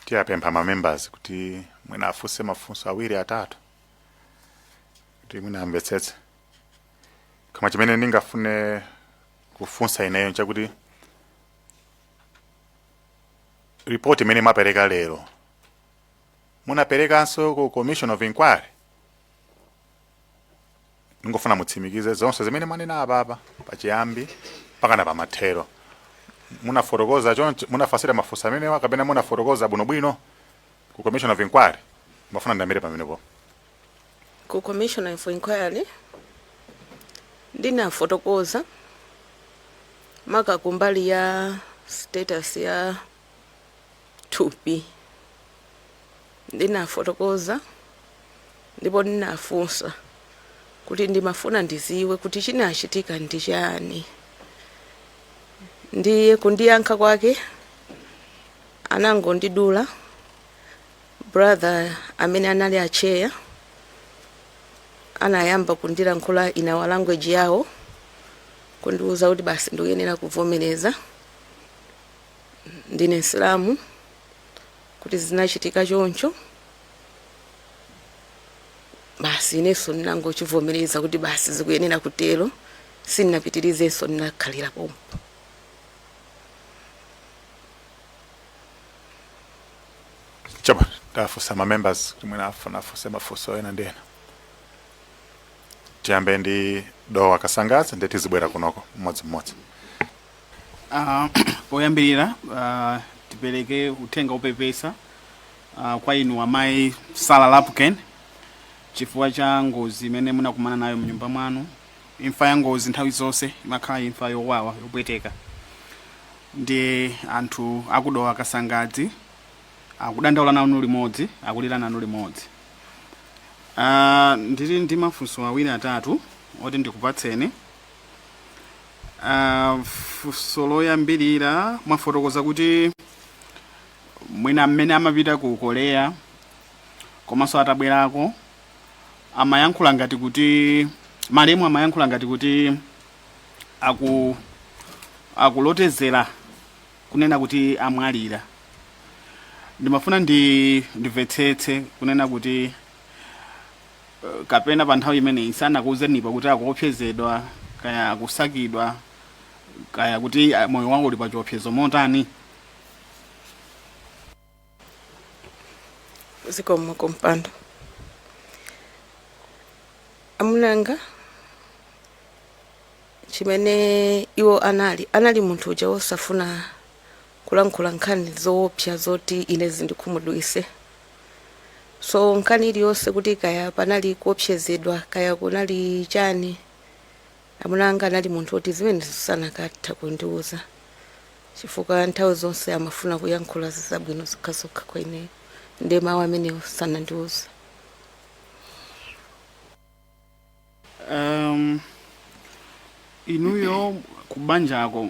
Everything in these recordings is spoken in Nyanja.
tiyapempha ma-members kuti mwina afuse mafunso awiri atatu kuti mwina amvetsetse. Koma chimene ndingafune kufunsa ineyo nchakuti report imene mapereka lero munaperekanso ku commission of inquiry. Ndingofuna mutsimikize zonse zimene manena apapa pachiyambi pakana pamathero. Munafotokoza choncho, munafasira mafunso amene wakapena munafotokoza bwinobwino ku commission of inquiry. Mafuna ndamire pamenepo. Ku commission of inquiry ndinafotokoza maka kumbali ya status ya 2P. Ndinafotokoza ndipo ndinafunsa kuti ndimafuna ndiziwe kuti chinachitika ndi chani. Ndiye kundiyankha kwake anangondidula brother amene anali acheya anayamba kundilankhula in our language yawo kundiuza kuti basi ndikuyenera kuvomereza ndine Islamu kuti zinachitika choncho. Basi ineso ndinangochivomereza kuti basi zikuyenera kutero, sinnapitirizenso ndinakhalira pompo. Chaba tafusa ma-members kuti mwina afuse mafunso ena ndena. Tiyambe ndi Dowa Kasangazi ndeti zibwera kunoko mmodzi. Poyambirira tipereke uthenga upepesa kwa inu amayi Sala Lapuken chifukwa cha ngozi imene munakumana nayo mnyumba mwanu. Imfa ya ngozi nthawi zonse imakhala imfa yowawa yopweteka. Ndi anthu akudowa Kasangazi akudandaula nanu limodzi, akulira nanu limodzi. Ndili ndi mafunso awiri atatu oti ndikupatseni. Funso loyambirira mwafotokoza kuti mwina mmene amapita ku Korea komanso atabwerako amayankhula ngati kuti malemu amayankhula ngati kuti akulotezera kunena kuti amwalira. Ndimafuna ndimvetsetse kunena kuti kapena pa nthawi imene sanakuwuzenipa kuti akuopsezedwa kaya akusakidwa kaya kuti moyo wawo uli pa chiopsezo motani. Zikomo kompando amunanga chimene iwo anali munthu uja wosafuna kulankhula nkhani zoopsa zoti ine zindikhumudwise. So nkhani iliyonse kuti kaya panali kuopsezedwa kaya kunali chani, amunanga anali munthu oti zimene sanakatha kundiuza chifukwa nthawi zonse amafuna kuyankhula zabwino zokhazokha kwa ine ndi mawu amene sanandiuza. Inuyo kubanjako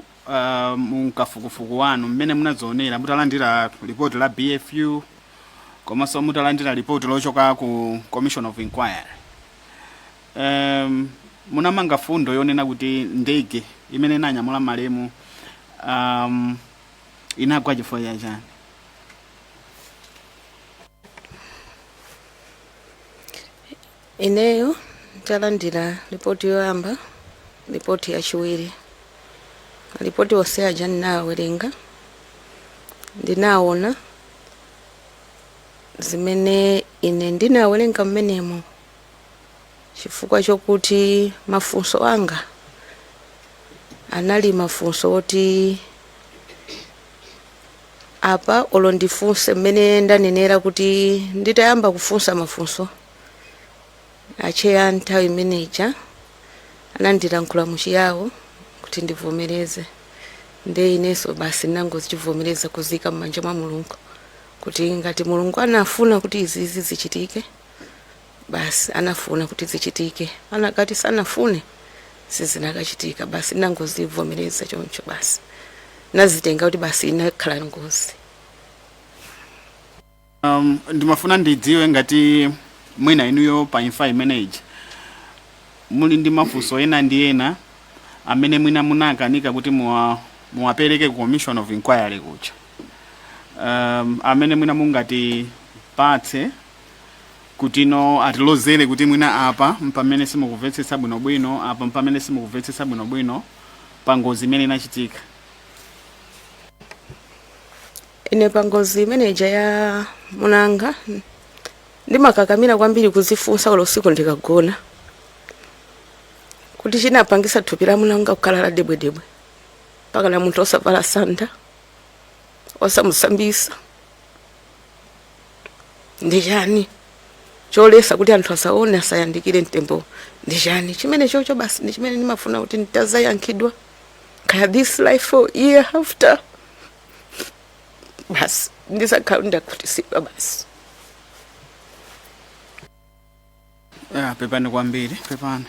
munkafukufuku wanu mmene munazionera mutalandira report la BFU komanso mutalandira report lochoka ku commission of inquiry. Munamanga fundo yonena kuti ndege imene inanyamula malemu inagwa chifukwa cha chani? Ineyo talandira report yoyamba, report yachiwiri. Report yonse aja ndinawerenga, ndinaona zimene ine ndinawerenga mmenemo chifukwa chokuti mafunso anga anali mafunso oti apa olo ndifunse mmene ndanenera kuti nditayamba kufunsa mafunso acheya nthawi imeneja anandilankhula muchiyawo kuti ndivomereze. Ndi ineso basi nangozichivomereza kuzika m'manja mwa Mulungu kuti ngati Mulungu anafuna kuti izi zichitike basi anafuna kuti zichitike, anakati sanafune sizinakachitika, basi nangozivomereza choncho basi nazitenga kuti basi inakhala ngozi. Ndimafuna ndidziwe ngati mwina inuyo pa imfa imeneji muli ndi mafunso ena ndi ena amene mwina munakanika kuti muwapereke ku commission of inquiry kucha. amene mwina mungatipatse kuti no atilozere kuti mwina apa mpamene simukuvetsesa bwinobwino apa mpamene simukuvetsesa bwinobwino pa ngozi imene inachitika. Ine pa ngozi imeneja ya munanga ndimakakamira kwambiri kuzifunsa olo usiku ndikagona kuti chinapangisa thupi la munanga kukhala la debwedebwe mpaka na munthu osavala sanda osamusambisa ndi chani cholesa kuti anthu asaone asayandikire mtembo ndi chani chimene chocho basi ndi chimene ndimafuna kuti nditazayankhidwa kaya this life for year after basi ndisakhala ndakutisidwa basi. Pepani kwambiri pepani.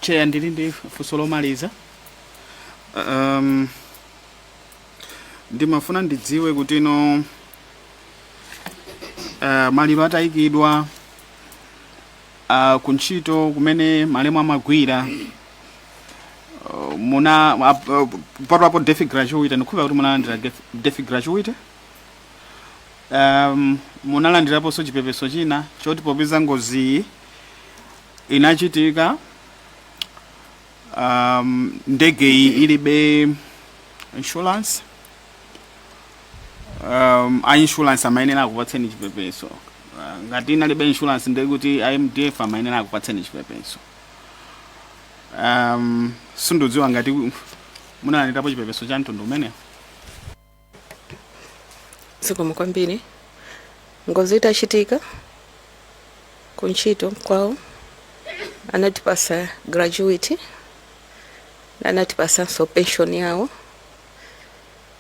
Cheya ndili ndi funso lomaliza. Ndimafuna ndidziwe kuti no maliro atayikidwa kuntchito kumene malemu amagwira muna patwapo defi gratuity ndikhupa kuti munalandira defi gratuity. Munalandiraponso chipepeso china choti popeza ngozi inachitika ndege iyi ilibe insurance. A insurance amayenera akupatseni chipepeso. Ngati inalibe insurance ndege kuti IMDF amayenera akupatseni chipepeso. Sundudziwa ngati munalandirapo chipepeso cha mtundu umenewo. Zikomo kwambiri. Ngozi itachitika kuntchito kwawo anatipasa gratuity na anatipasa so pension yawo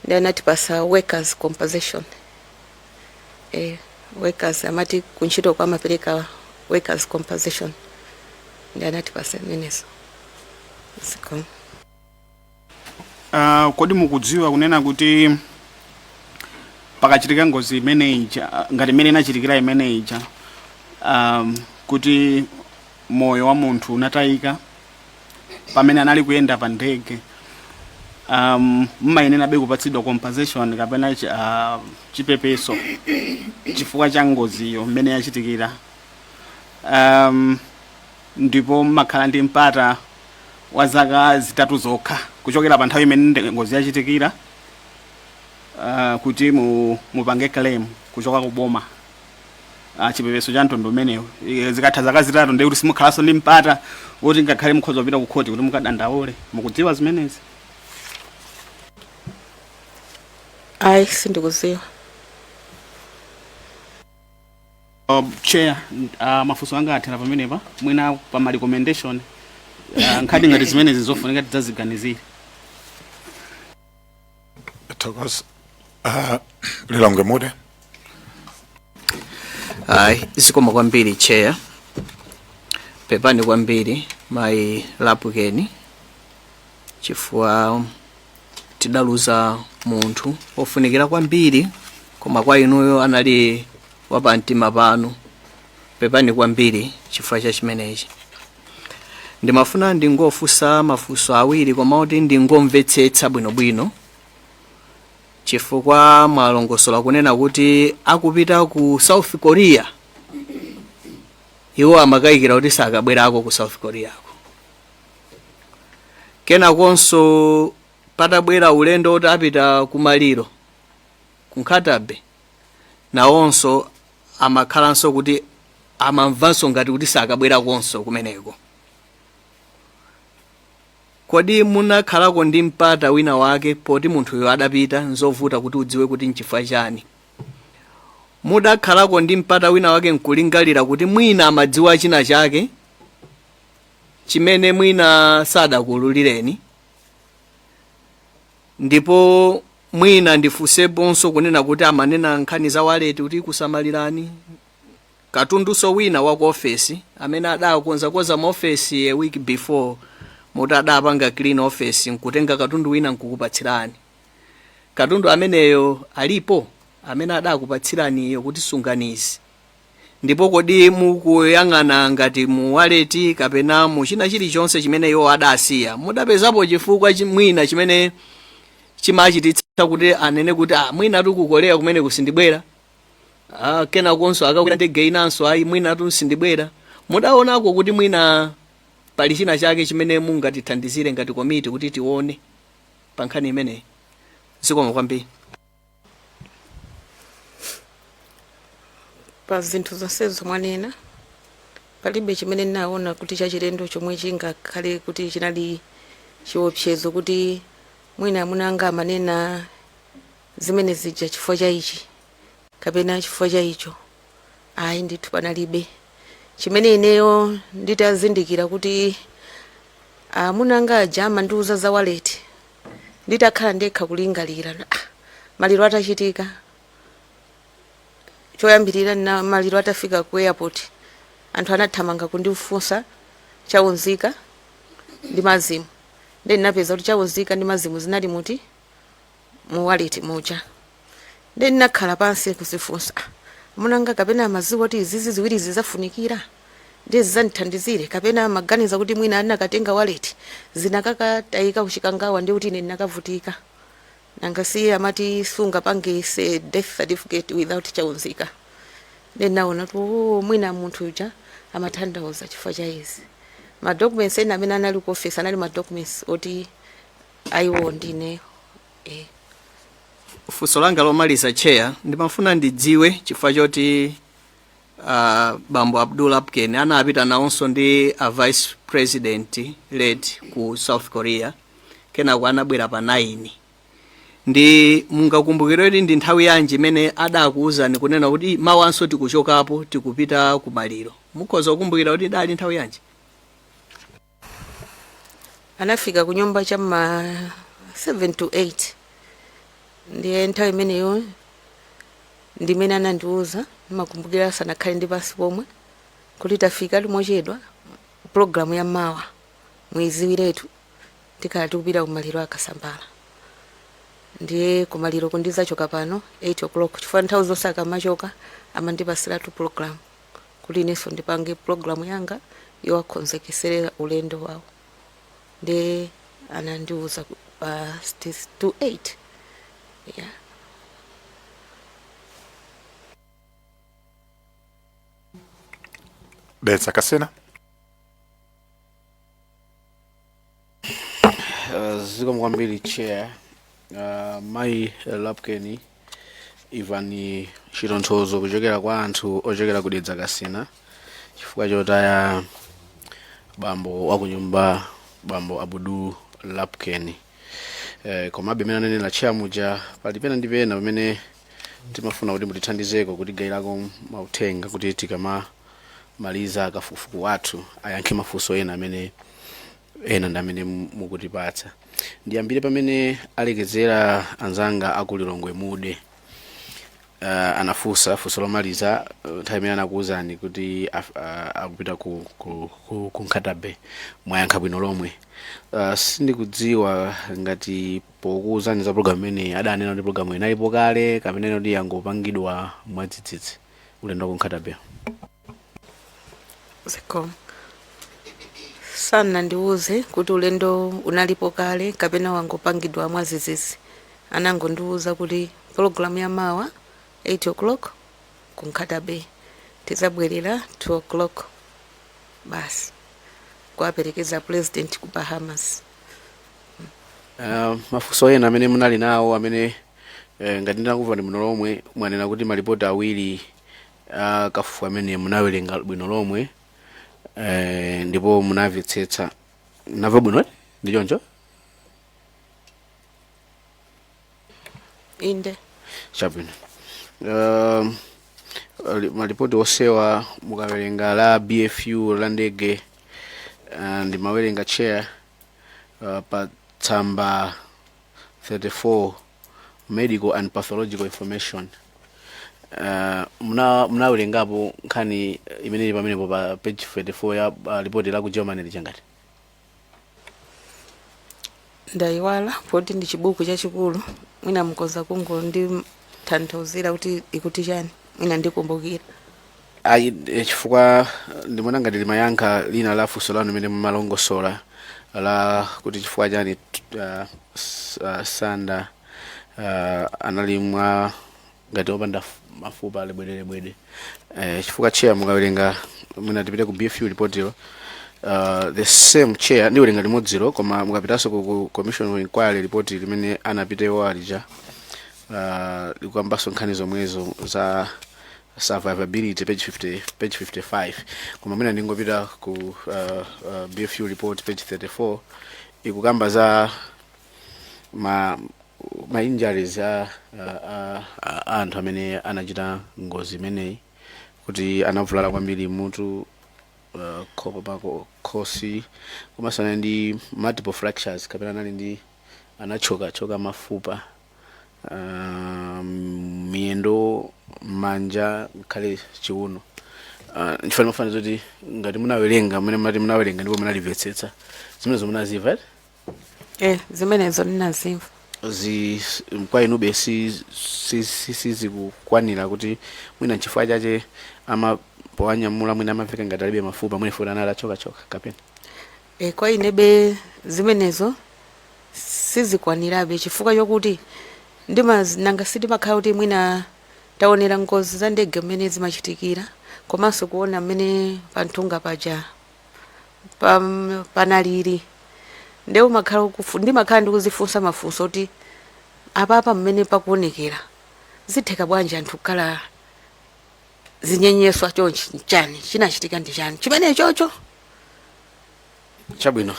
na anatipasa workers compensation. Workers amati kuntchito kwa mapereka workers compensation ndio anatipasa meneso. Zikomo. Kodi mukudziwa kunena kuti pakachitika ngozi imeneija ngati imene inachitikira imeneija kuti moyo wa munthu unatayika pamene anali kuyenda pa ndege, mmayenera be kupatsidwa compensation kapena chipepeso chifukwa cha ngoziyo imene yachitikira. Ndipo mmakhala ndi mpata wa zaka zitatu zokha kuchokera pa nthawi imene ngozi yachitikira kuti mupange claim kuchoka kuboma chipepeso cha mtundu umenewo. Zikatha zaka zitatu ndi kuti simukhalaso ndi mpata woti ngakhale mukhoza kupita ku khoti kuti mukadandaule. Mukudziwa zimenezi? Ayi sindikudziwa. Chair, mafunso anga athera pamenepa mwina pa ma recommendation nkhani ngati zimenezi zofunika tidzaziganizire. Thokoza. Lilonge mude. Zikomo kwambiri Chair. Pepani kwambiri mai lapukeni chifukwa tidaluza munthu ofunikira kwambiri koma kwa inuyo anali wapamtima panu. Pepani kwambiri chifukwa cha chimenechi. Ndimafuna ndingofunsa mafunso awiri koma kuti ndingomvetsetsa bwinobwino chifukwa mwalongosola kunena kuti akupita ku South Korea. Iwo amakayikira kuti sakabwerako ku South Korea ako. Kenakonso patabwera ulendo oti apita ku Maliro ku Nkhatabe nawonso amakhalanso kuti amamvanso ngati kuti sakabwerakonso kumeneko. Kodi munakhalako ndi mpata wina wake poti munthuyo adapita nzovuta kuti udziwe kuti nchifukwa chani? Mudakhalako ndi mpata wina wake nkulingalira kuti mwina amadziwa china chake chimene mwina sadakuululireni? Ndipo mwina ndifunseponso kunena kuti amanena nkhani za waleti kuti kusamalirani katundunso wina wa ku office amene adakonza mu office a week before mutadapanga clean office nkutenga katundu wina nkukupatsirani. Katundu ameneyo alipo amene adakupatsirani iyo kuti sunganizi ndipo kodi mukuyang'ana ngati mu wallet kapena mu china chilichonse chimene iwo adasiya mudapezapo chifukwa mwina chimene chimachititsa kuti anene kuti mwina tikukolera kumene kusindibwera kena konso akakwira ndege inanso ayi mwina tusindibwera mudaonako kuti mwina pali china chake chimene mungatithandizire ngati komiti kuti tione pa nkhani imeneyi zikomo kwambiri pa zinthu zonsezo mwanena palibe chimene naona kuti chachilendo chomwe chingakhale kuti chinali chiopsezo kuti mwina amunanga amanena zimene zija chifukwa cha ichi kapena chifukwa cha icho ayi ndithu panalibe chimene ineyo nditazindikira kuti amunanga aja amandiuza za wallet nditakhala ndekha kulingalira maliro atachitika choyambirira na maliro atafika ku airport anthu anathamanga kundifunsa chaunzika ndi mazimu then napeza kuti chaunzika ndi mazimu zinali muti mu wallet muja then nakhala pansi kuzifunsa amunanga kapena mazimu kuti izizi ziwiri zizafunikira ndiye zandithandizire kapena maganiza kuti mwina anakatenga wallet zinakakatayika kuchikangawa ndi kuti ine ndinakavutika nangasi amati sunga pangese death certificate without chaunzika then naona tu mwina munthu uja amathandauza chifukwa cha izi ma documents ena amene anali ku office anali ma documents oti ayiwo ndine funso langa lomaliza chair ndimafuna ndidziwe chifukwa choti bambo Abdul Lapken anapita nawonso ndi a vice president led ku South Korea kenako anabwera pa 9 ndi mungakumbukire kuti ndi nthawi yanji imene adakuwuzani kunena kuti mawanso tikuchokapo tikupita ku maliro mukhoza kukumbukira kuti dali nthawi yanji anafika ku nyumba cha ma 7 to 8 ndiye nthawi imeneyo ndimene anandiuza makumbukira sanakhale ndi pasi pomwe kuti tafika limochedwa programu ya mawa mwezi wiretu tikhala tikupita ku maliro akasambala ndiye ku maliro kundizachoka pano 8 o'clock chifukwa nthawi zonse akamachoka amandipasira tu program kuti inenso ndipange programu yanga yowakonzekesera ulendo wawo ndiye anandiuza pa 6 to 8 yeah. Detsa Kasena. Zikomo kwambiri chair mai Lapken Ivani Chironthozo kuchokera kwa anthu ochokera ku Detsa Kasena chifukwa chotaya bambo wakunyumba bambo Abdul Lapken komabe mena nene la chamuja palipena ndipena pamene timafuna kuti mutithandizeko kuti gairako mauthenga kuti tikama maliza kafukufuku wathu ayankhe mafunso ena amene ndamene mukutipatsa ndiyambire pamene alekezera anzanga akulilongwe mude anafunsa funso lomaliza nthawi imene anakuwuzani kuti akupita ku Nkhatabe mwayankha bwino lomwe sindikudziwa ngati pokuwuzani za programu imene adanena kuti programu inalipo kale kapena kuti yangopangidwa mwadzidzidzi ulendo ku Nkhatabe zikomo sana ndiuze kuti ulendo unalipo kale kapena wangopangidwa mwadzidzidzi anangondiuza kuti programu ya mawa 8 o'clock ku Nkhatabe tizabwerera 2 o'clock basi kuaperekeza president ku Bahamas. Mafunso ena amene munali nawo amene ngati ndinakumva ndi bwino lomwe mwanena kuti malipoti awiri kafufu amene munawerenga bwino lomwe ndipo munamvetsetsa nava bwino ndi choncho inde chabwino malipoti osewa mukawerenga la BFU la ndege ndi mawerenga chair pa tsamba 34 medical and pathological information munawerengapo nkhani imene pamenepo pa page 34 ya report la ku Germany lichangati ndaiwala poti ndi chibuku chachikulu mwina mkoza kungo ndi tanthauzira kuti ikuti chani mwina ndikumbukira chifukwa ndimona ngati limayankha lina la funso lanu limene mumalongosola la kuti chifukwa chani Sanda anali mwa ngati opanda mafupa alebwedere chifukwa chair mukawerenga mwina tipite ku BFU report yo the same chair ndiwerenga limodziro koma mukapitanso ku commission of inquiry report limene anapitewo alija likwambaso nkhani zomwezo za survivability page 55 koma mwina ndingopita ku BFU report page 34 ikukamba za ma injuries anthu amene anachita ngozi imeneyi kuti anavulala kwambiri mutu khosi komanso ndi multiple fractures kapena anali ndi anachoka mafupa miyendo manja khale chiuno ndifuna mafanizo kuti ngati munawerenga mmene mati munawerenga ndipo munalivetsetsa zimenezo munaziva zimenezo ndinazimva kwa inube sizikukwanira kuti mwina nchifukwa chache amapowanyamula mwina amaveka ngati alibe mafupa mwina futa anali achoka kapena kwa inebe zimenezo sizikwanirabe chifukwa chokuti nanga sitimakhala kuti mwina taonera ngozi za ndege mmene zimachitikira komanso kuona mmene panthunga paja panaliri ndewu ndimakhala ndikuzifunsa mafunso kuti apapa mmene pakuonekera zitheka bwanji anthu kukhala zinyenyeswa chonchi chani chinachitika ndi chani chimene chocho chabwino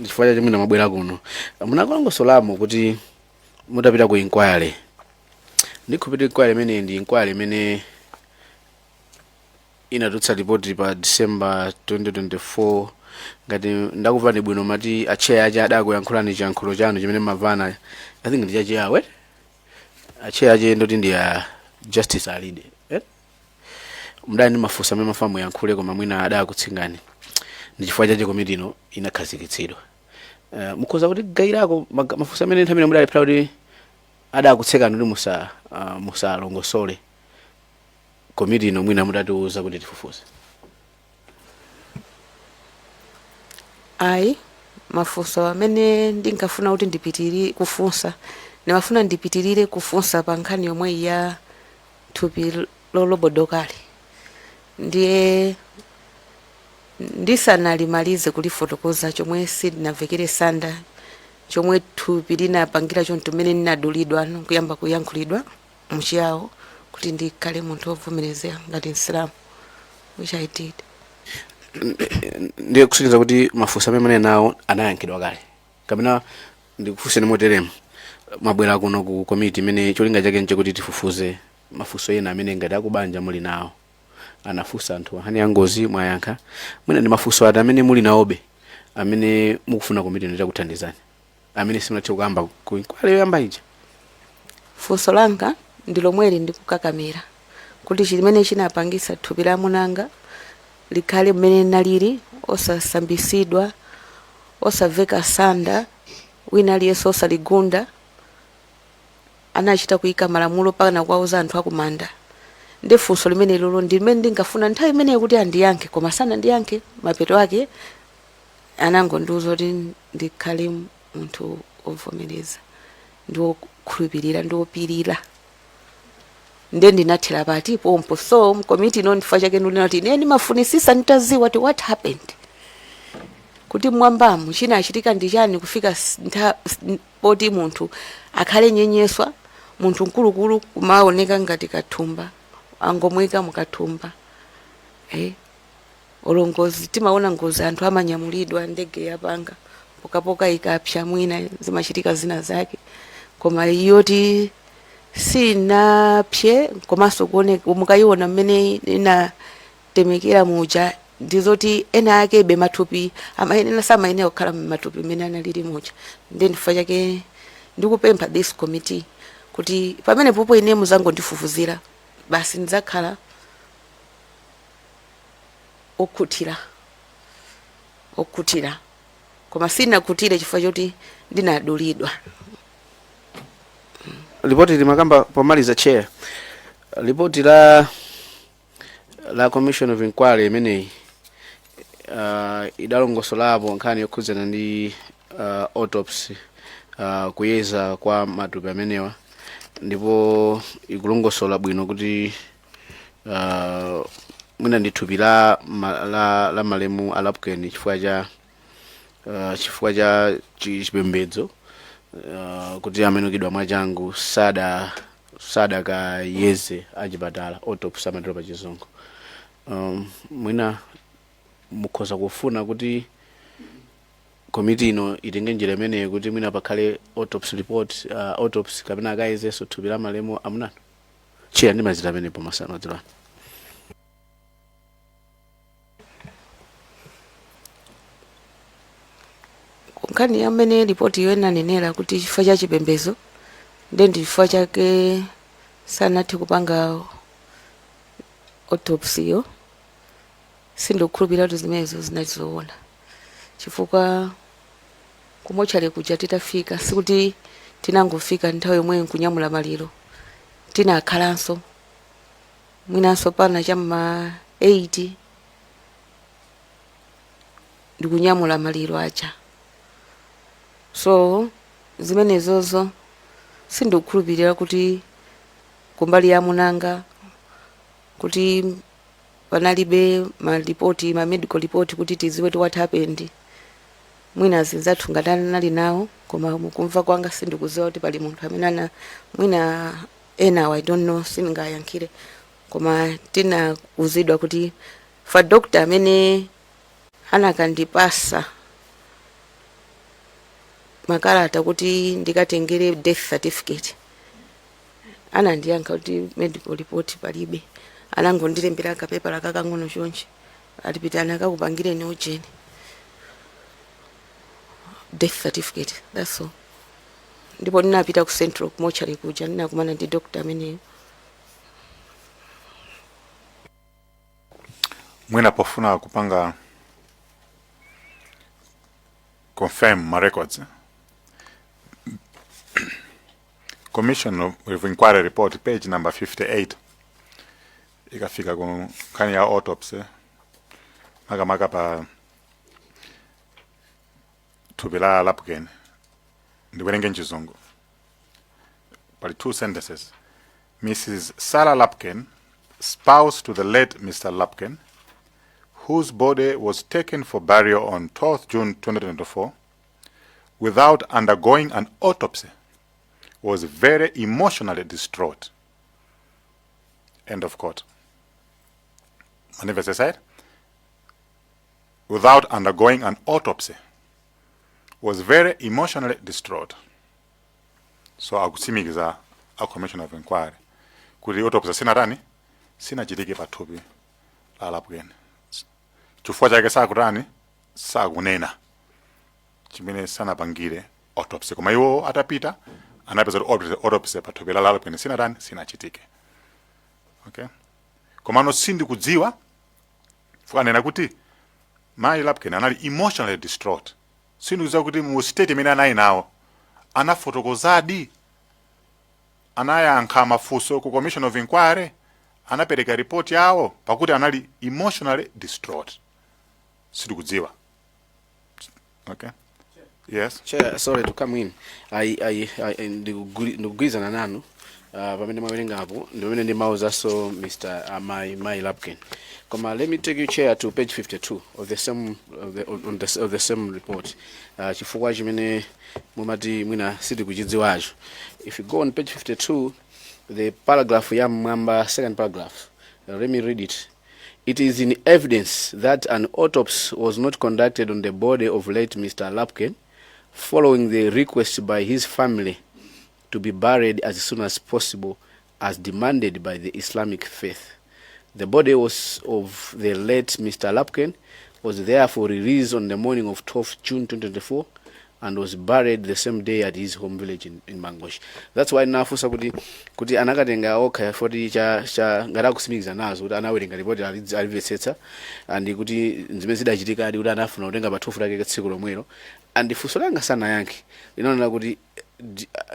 chifukwa chache mwina mabwera kuno munakalongosolamo kuti mutapita ku inquiry ndikhupita inquiry imene ndi inquiry imene inatulutsa report pa December 2024 ngati ndakupani bwino mati acheya aja adakuyankhulani chiyankhulo chanu chimene mavana I think ndi chachiyawe acheya aje ndoti ndi ya Justice Alide mdani mafusa amene mafamu yankhule koma mwina adakutsingani ndi chifukwa chache komiti ino inakhazikitsidwa mukhoza kuti gairako mafusa amene nthambi mudali phela kuti adakutsekani kuti musalongosole komiti ino mwina mutatiuza kuti tifufuze ayi mafunso amene ndinkafuna kuti ndipitirire kufunsa ndimafuna ndipitirire kufunsa pa nkhani yomwe ya thupi lolobodokali ndiye ndisanalimalize kulifotokoza chomwe sindinavekere Sanda chomwe thupi linapangira chonto mmene ninadulidwa kuyamba kuyankhulidwa muchiyawo kuti ndikhale munthu wovomerezera ngati Msilamu which I did. Ndiye kusiriza kuti mafusa amene nawo anayankhidwa kale kapena ndikufunse moteremu mabwera kuno ku committee imene cholinga chake nchekuti tifufuze mafuso ena amene ngati akubanja muli nawo anafusa anthu hani yangozi mwayankha mwina ndi mafuso ati amene muli nawobe amene mukufuna committee ino kuthandizani amene simunathe kuyamba kwale yoyamba ija funso langa ndi lomweli ndikukakamira kuti chimene chinapangisa thupi la munanga likhale mmene naliri osasambisidwa osaveka Sanda wina aliyense osaligunda anachita kuyika malamulo pakana kuwauza anthu akumanda ndi funso limene lolo ndi limene ndingafuna nthawi imene kuti andiyankhe koma sanandiyankhe mapeto ake anangondiuza kuti ndikhale munthu ovomereza ndi wokhulupirira ndi wopirira nde ndinathira pati pompo so committee ino ndifa chake ndinati ine ndimafunisisa nitaziwa what what happened kuti mwambamu chinachitika ndi chani kufika poti munthu akhale nyenyeswa munthu mkulukulu kumaoneka ngati kathumba angomweka mukathumba olongozi timaona ngozi anthu amanyamulidwa ndege yapanga pokapoka ikapsha mwina zimachitika zina zake koma iyoti sinapye komanso kuoneka mukayiona mmene inatemekera muja ndizoti ena ake be mathupi amayenera samayenera kukhala mathupi mmene analili muja ndi ndifa chake ndikupempha this committee kuti pamene popo ine muzango ndifufuzira basi ndidzakhala okuthira koma sinakutire chifukwa choti ndinadulidwa. Ripoti limakamba pomaliza chair ripoti la la commission of inquiry imeneyi idalongosolapo nkhani yokhudzana ndi autopsy kuyeza kwa matupi amenewa, ndipo ikulongosola bwino kuti mwina ndi thupi la malemu a Lapken chifukwa cha chipembedzo kuti amenukidwa mwachangu sadakayeze achipatala autopsy amatero pa chizungu. Mwina mukhoza kufuna kuti komiti ino itenge njira imeneyi kuti mwina pakhale autopsy report, autopsy kapena akayezenso thupi la malemu amunano. Chiya ndi mazita amenepo masana adzilani. Nkhani amene ripoti iyo inanenera kuti chifukwa cha chipembedzo ndi chifukwa chake sanathe kupanga autopsy yo, sindokhulupirira kuti zimenezo zinazoona, chifukwa kumochale kuja titafika sikuti tinangofika nthawi yomwe nkunyamula maliro, tinakhalanso mwinanso pana chamma 8 ndikunyamula maliro aja. So zimenezozo sindokhulupirira kuti kumbali ya munanga kuti panalibe malipoti, ma medical report kuti tiziwe what happened. Mwina zinzathu ngatani nali nawo, koma mukumva kwanga sindikuziwa kuti pali munthu amene mwina ena I don't know, singayankhire, koma tina uzidwa kuti fa doctor amene anakandipasa makalata kuti ndikatengere death certificate anandiyankha kuti medical report palibe, anangondilembera kapepa kakang'ono chonchi atipitana akakupangireni ujeni death certificate, that's all. Ndipo ndinapita ku central mortuary kuja ndinakumana ndi doctor ameneyo. Mwina pofuna kupanga confirm ma records, Commission of Inquiry Report page number 58 ikafika ku nkhani ya autopsy makamaka pa thupi la Lapken, ndiwerenge mchizungu pali 2 sentences. Mrs. Sarah Lapken, spouse to the late Mr. Lapken, whose body was taken for burial on 12th June 2024 without undergoing an autopsy, was very emotionally distraught. End of quote. Manifest said, without undergoing an autopsy, was very emotionally distraught. So akutsimikiza a commission of inquiry kuti autopsy sinachitike pa thupi la Lapken. Chifukwa chake sakutani sakunena chimene sanapangire autopsy, koma iwo atapita anapeza autopsy pa thupi la Lapken sinachitike. Okay, komano sindikudziwa fukanena kuti mayi Lapken anali emotionally distraught. Sindikudziwa kuti mu state imene anali nawo anafotokozadi, anayankha mafunso ku commission of inquiry, anapereka report yawo pakuti anali emotionally distraught. Sindikudziwa. Okay, yes Chair, sorry to come in. I ndikugwizana nanu pamene mawerenga apo ndimene ndi mauzaso Mr. my Lapken. Koma let me take you, Chair, to page 52 of the same of the same report. Chifukwa chimene mumati mwina sitikuchidziwacho. If you go on page 52, the paragraph ya mwamba, second paragraph, let me read it. It is in evidence that an autopsy was not conducted on the body of late Mr. Lapken following the request by his family to be buried as soon as possible as demanded by the Islamic faith. The body of the late Mr. Lapken was therefore released on the morning of 12th June 2024 and was buried the same day at his home village in Mangosh. That's why nafusa kuti anakatenga okha foti cha ngara kusimikiza nazo kuti anawerenga report alivetsetsa and kuti zimene zidachitika adi kuti anafuna kutenga pathufu lake tsiku lomwelo and funso langa sana yankhe linaona kuti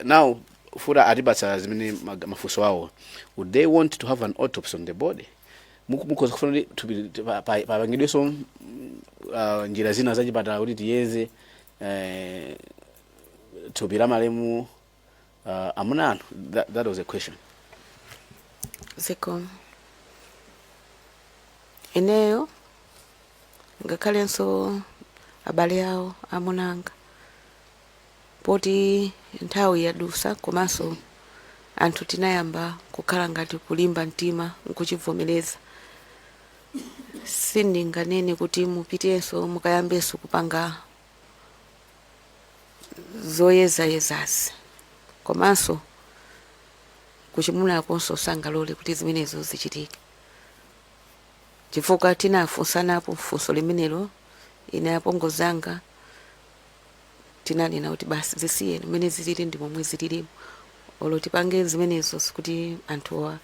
now futa atipatsa zimene mafunso awo, would they want to have an autopsy on the body? mukhoza kufuna kuti papangidwenso njira zina zachipatala kuti tiyeze thupi la malemu amuna anu. That was a question. Ziko ineyo ngakhalenso abale awo amunanga poti nthawi yadusa komanso anthu tinayamba kukhala ngati kulimba mtima nkuchivomereza. Sindinganene kuti mupitenso mukayambenso kupanga zoyezayezazi komanso kuchimunakonso sangalole kuti zimenezo zichitike, chifukwa tinafunsanapo funso limenelo ine apongozanga tinanena kuti basi zisiyeni mmene zilili ndi momwe zililimo, olo tipange zimenezo kuti anthuwa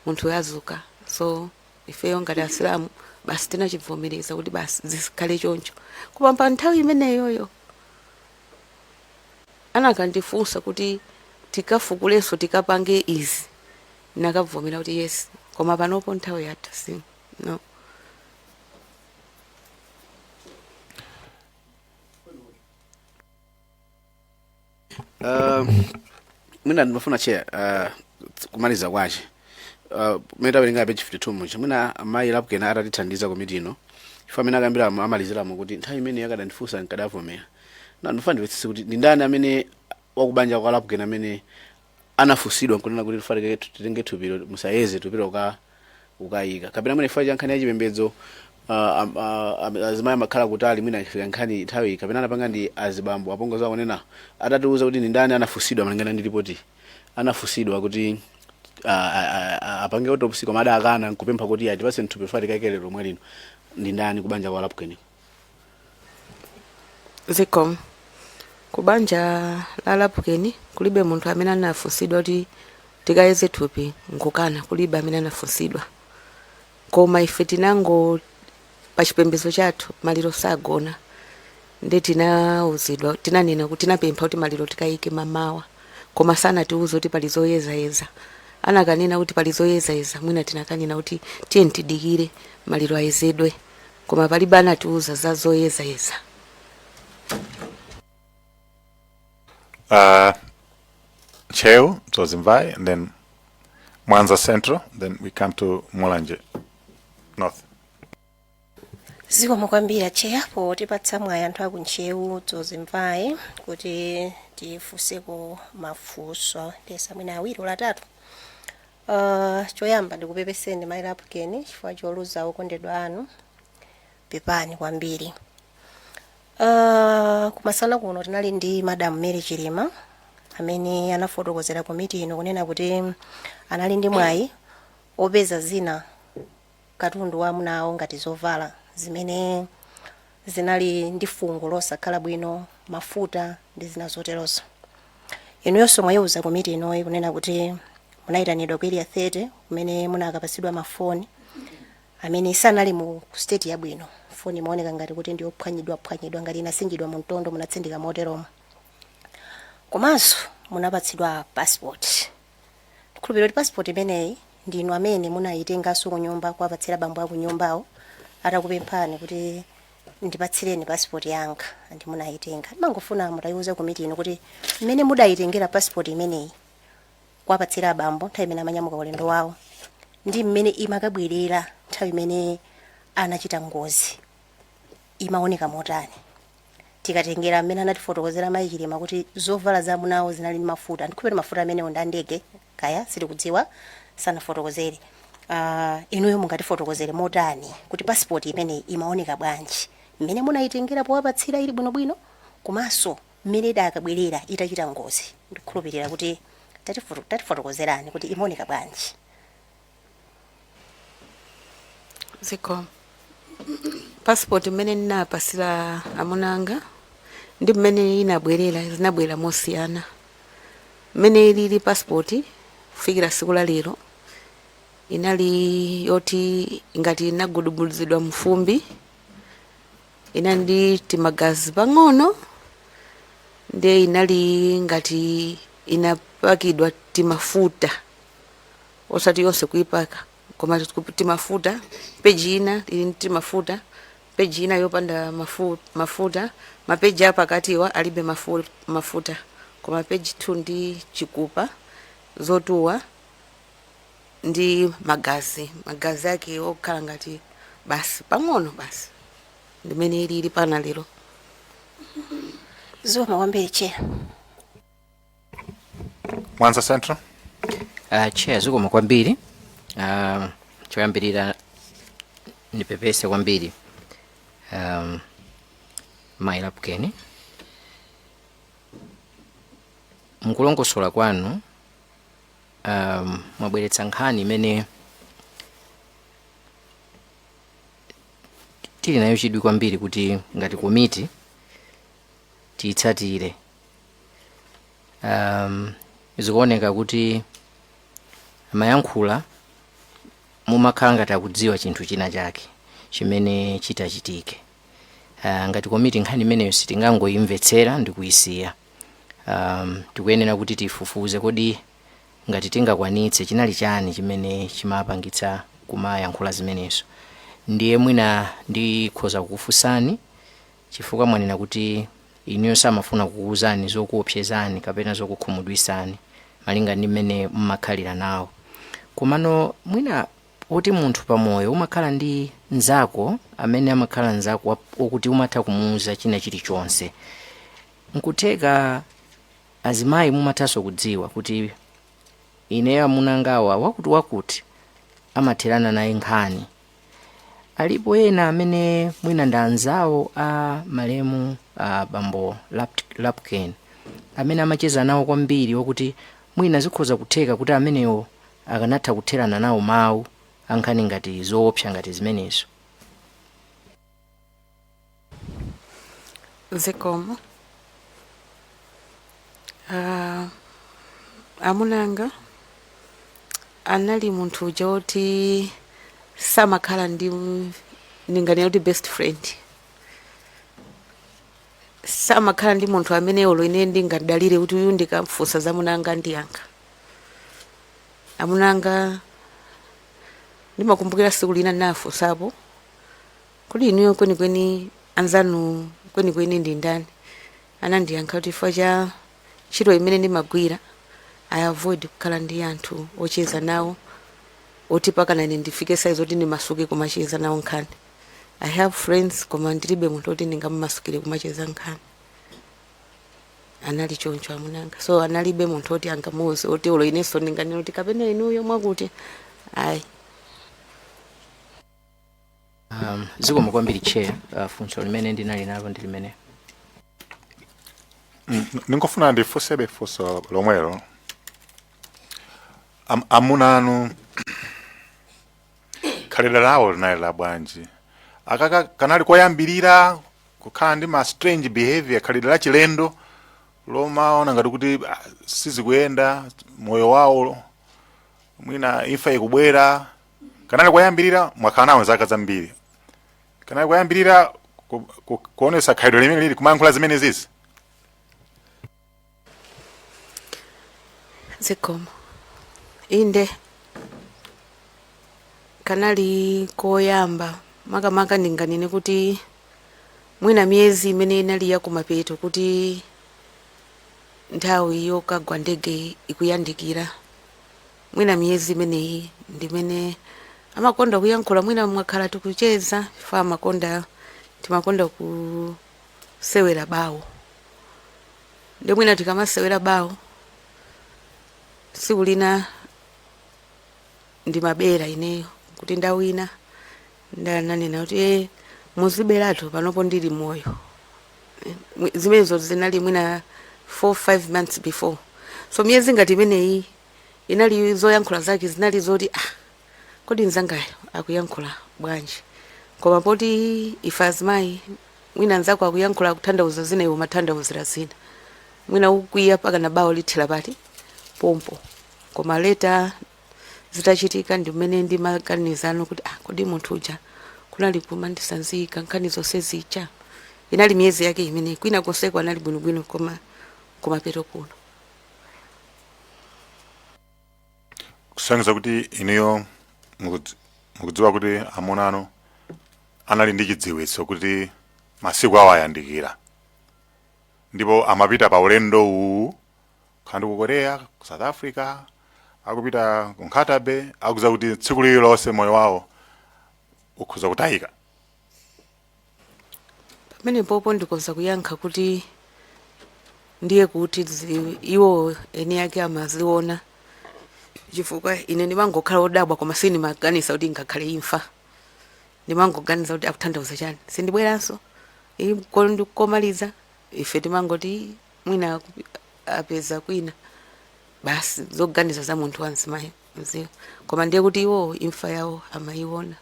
munthu yazuka. So ifeyo ngati Asilamu basi tinachivomereza kuti basi zikhale choncho. Koma pa nthawi imeneyoyo anakandifunsa kuti tikafukulenso tikapange izi, nakavomera kuti yes, koma panopo nthawi yatha si no. Mwina ndimafuna chair kumaliza kwache meta welinga page 52 mucha mwina amayi lapukena atatithandiza komiti ino chifukwa amene akambira amaliziramo kuti nthawi imene yakadandifunsa nkadavomera na ndifuna ndimvetsetse kuti ndi ndani amene wakubanja kwa lapukena amene anafusidwa nkunena kuti tifatike tutenge thupilo musayeze thupilo ukayika kapena mwene chifukwa cha nkhani ya chipembedzo azimayi amakhala kutali mwina chifika nkhani nthawi kapena anapanga ndi azibambo apongozi akonena atatiuza kuti ndi ndani anafusidwa malingana ndi ripoti anafusidwa kuti apange autopsy koma adakana nkupempha kuti atipase nthupi fati kaikele lomwe lino ndi ndani kubanja kwa lapukeni. Ziko kubanja la lapukeni kulibe munthu amene anafusidwa kuti tikayeze thupi nkukana, kulibe amene anafusidwa, koma ife tinango pa chipembedzo chathu maliro sagona ndi tinauzidwa tinanena kuti tinapempha kuti maliro tikayike mamawa, koma sana tiuzo kuti pali zoyezayeza. Anakanena kuti pali zoyezayeza mwina tinakanena kuti tiye tidikire maliro ayezedwe, koma palibe anatiuza za zoyezayeza. Cheo Dzozimvai, and then Mwanza Central, then we come to Mulanje North. Ziko mukwambira cheyapo tipatsa mwayi anthu aku Ncheu Dzozimvai kuti tifunseko mafunso ndesa mwina awiri latatu. Choyamba ndikupepeseni mayi lapukeni chifukwa choluza okondedwa anu pepani kwambiri. Kumasana kuno tinali ndi Madam Mary Chilima amene anafotokozera komiti ino kunena kuti anali ndi mwayi opeza zina katundu wa munawo ngati zovala zimene zinali ndi fungo losakhala bwino, mafuta ndi zina zoterozo. Inuyonso mwayuza komiti ino kunena kuti munayitanidwa ku area 30 kumene munakapasidwa mafoni amene sanali mu state yabwino. Foni imaoneka ngati kuti ndi ophwanyidwa ngati inasinjidwa mu mtondo munatsindika moteromo. Komanso munapatsidwa passport. Ndikhulupirira kuti passport imeneyi ndinu amene munayitenganso ku nyumba kuwapatsira bambo aku nyumbawo atakupemphani kuti ndipatsireni passport yanga ndi munayitenga. Mangofuna mutayiuza komiti ino kuti mmene mudayitengera passport imeneyi kuwapatsira bambo nthawi imene amanyamuka ulendo wawo ndi mmene imakabwerera nthawi imene anachita ngozi imaoneka motani. Tikatengera mmene anatifotokozera mayi Chilima kuti zovala za munawo zinali mafuta, ndikhupira mafuta amenewo ndi andege kaya sitikudziwa sanafotokozere. Inuyo mungatifotokozere motani kuti passport imene imaoneka bwanji mmene munayitengera powapatsira ili bwinobwino komanso mmene idakabwerera itachita ngozi. Ndikhulupirira kuti tatifotokozerani kuti imaoneka bwanji. Ziko passport mmene ninapasira amunanga ndi mmene inabwerera zinabwera mosiyana. Mmene ili passport kufikira siku la lero inali yoti ngati inagudubuzidwa mfumbi, inandi timagazi pang'ono, ndi inali ngati inapakidwa timafuta osati yonse kuipaka koma timafuta peji ina ili timafuta peji ina yopanda mafuta mapeji apa akatiwa alibe mafuta koma peji 2 ndi chikupa zotuwa ndi magazi ake okhala ngati basi pang'ono basi ndimene ili pana lero. zoma kwambiri chair. Mwanza Central. Chair zikoma kwambiri. Choyambirira nipepese kwambiri Mai Lapukeni mkulongosola kwanu mwabweretsa nkhani imene tili nayo chidwi kwambiri kuti ngati komiti tiyitsatire. Zikuoneka kuti mayankhula mumakhala ngati akudziwa chinthu china chake chimene chitachitike. Ngati komiti nkhani imeneyo sitingangoyimvetsera ndi kuyisiya. Tikuyenera kuti tifufuze kodi ngati tingakwanitse chinali chani chimene chimapangitsa kumayankhula zimenezo. Ndiye mwina ndikhoza kukufunsani chifukwa mwanena kuti inuyo samafuna kukuwuzani zokuopsezani kapena zokukhumudwisani malinga ndi mmene mmakhalira nawo. Komano mwina kuti munthu pamoyo umakhala ndi nzako amene amakhala nzako okuti umatha kumuwuza china chilichonse. Nkutheka azimayi mumathanso kudziwa kuti ineyo amunangawa wakuti amatherana naye nkhani. Alipo ena amene mwina ndi anzawo a malemu bambo Lapukeni amene amacheza nawo kwambiri wakuti mwina zikhoza kutheka kuti amenewo akanatha kutherana nawo mawu ankhani ngati zoopsa ngati zimenezo. Zikomo. Amunanga anali munthu uja woti samakhala ndi ningani yoti best friend. Samakhala ndi munthu amene olo ine ndingadalire kuti uyu ndikamfunsa za munanga ndiyankha. Amunanga ndimakumbukira siku lina nafunsapo kuti inuyo kwenikweni anzanu kwenikweni ndi ndani. Anandiyankha kuti chifukwa cha ntchito imene ndimagwira I avoid kukhala ndi anthu ocheza nawo oti pakana ine ndifike size oti ndimasuke kumacheza nawo nkhani. I have friends koma ndilibe munthu oti ndingamasukire kumacheza nkhani. Anali choncho amunanga. So analibe munthu oti angamuwuze oti olo ineso ndinganena oti kapena inuyo mwakuti ayi. Zikoma kwambiri chair. Funso limene ndinali nalo ndi limene. Ningofuna ndifunsebe funso lomwelo. Amunanu khalidwe lawo linali la bwanji? Akaka kanali koyambirira kukhala ndi ma strange behavior khalidwe la chilendo lomaona ngati kuti sizikuyenda moyo wawo mwina imfa ikubwera. Kanali koyambirira mwakhala nawo zaka zambiri. Kanali koyambirira kuonesa khalidwe limene lili kumayankhula zimene zizi. Zikomo. Inde kanali koyamba makamaka ndinganene kuti mwina miyezi imene inali ya kumapeto kuti nthawi yokagwa ndege ikuyandikira. Mwina miyezi imeneyi ndimene amakonda kuyankhula mwina mwakhala tikucheza chifukwa timakonda kusewera bawo. Ndi mwina tikamasewera bawo siku lina ndimabera ineyo kuti ndawina ndananena kuti muziberatu panopo ndili moyo. Zimenezo zinali mwina 4-5 months before. So miyezi ngati imeneyi inali zoyankhula zake zinali zoti kodi nzangayo akuyankhula bwanji. Koma poti ife azimayi mwina nzako akuyankhula kutanthauza zina iwo matanthauzira zina. Mwina ukwiya paka na bawo lithira pati pompo. Koma leta zitachitika ndi mmene ndimaganizano kuti kodi munthu uja kunali kumandisanzika nkhani zonse zicha. Inali miyezi yake imene kwina konseko anali bwinobwino koma kumapeto kuno. Kusangiza kuti inuyo mukudziwa kuti amuna anu anali ndi chidziwitso kuti masiku awo ayandikira, ndipo amapita pa ulendo uwu khandi ku Korea, ku South Africa, akupita ku Nkatabe, akuza kuti tsiku lililonse moyo wawo ukhoza kutayika. Pamene popo ndikoza kuyankha kuti ndiye kuti iwo eni yake amaziona, chifukwa ine ndimangokhala odabwa koma sindimaganiza kuti ngakhale imfa, ndimangoganiza kuti akutanthauza chani, sindibweranso ndikomaliza ife timangoti mwina apeza kwina, basi zoganiza za munthu wanzimayo mziyo. Koma ndiye kuti iwo imfa yawo amayiona,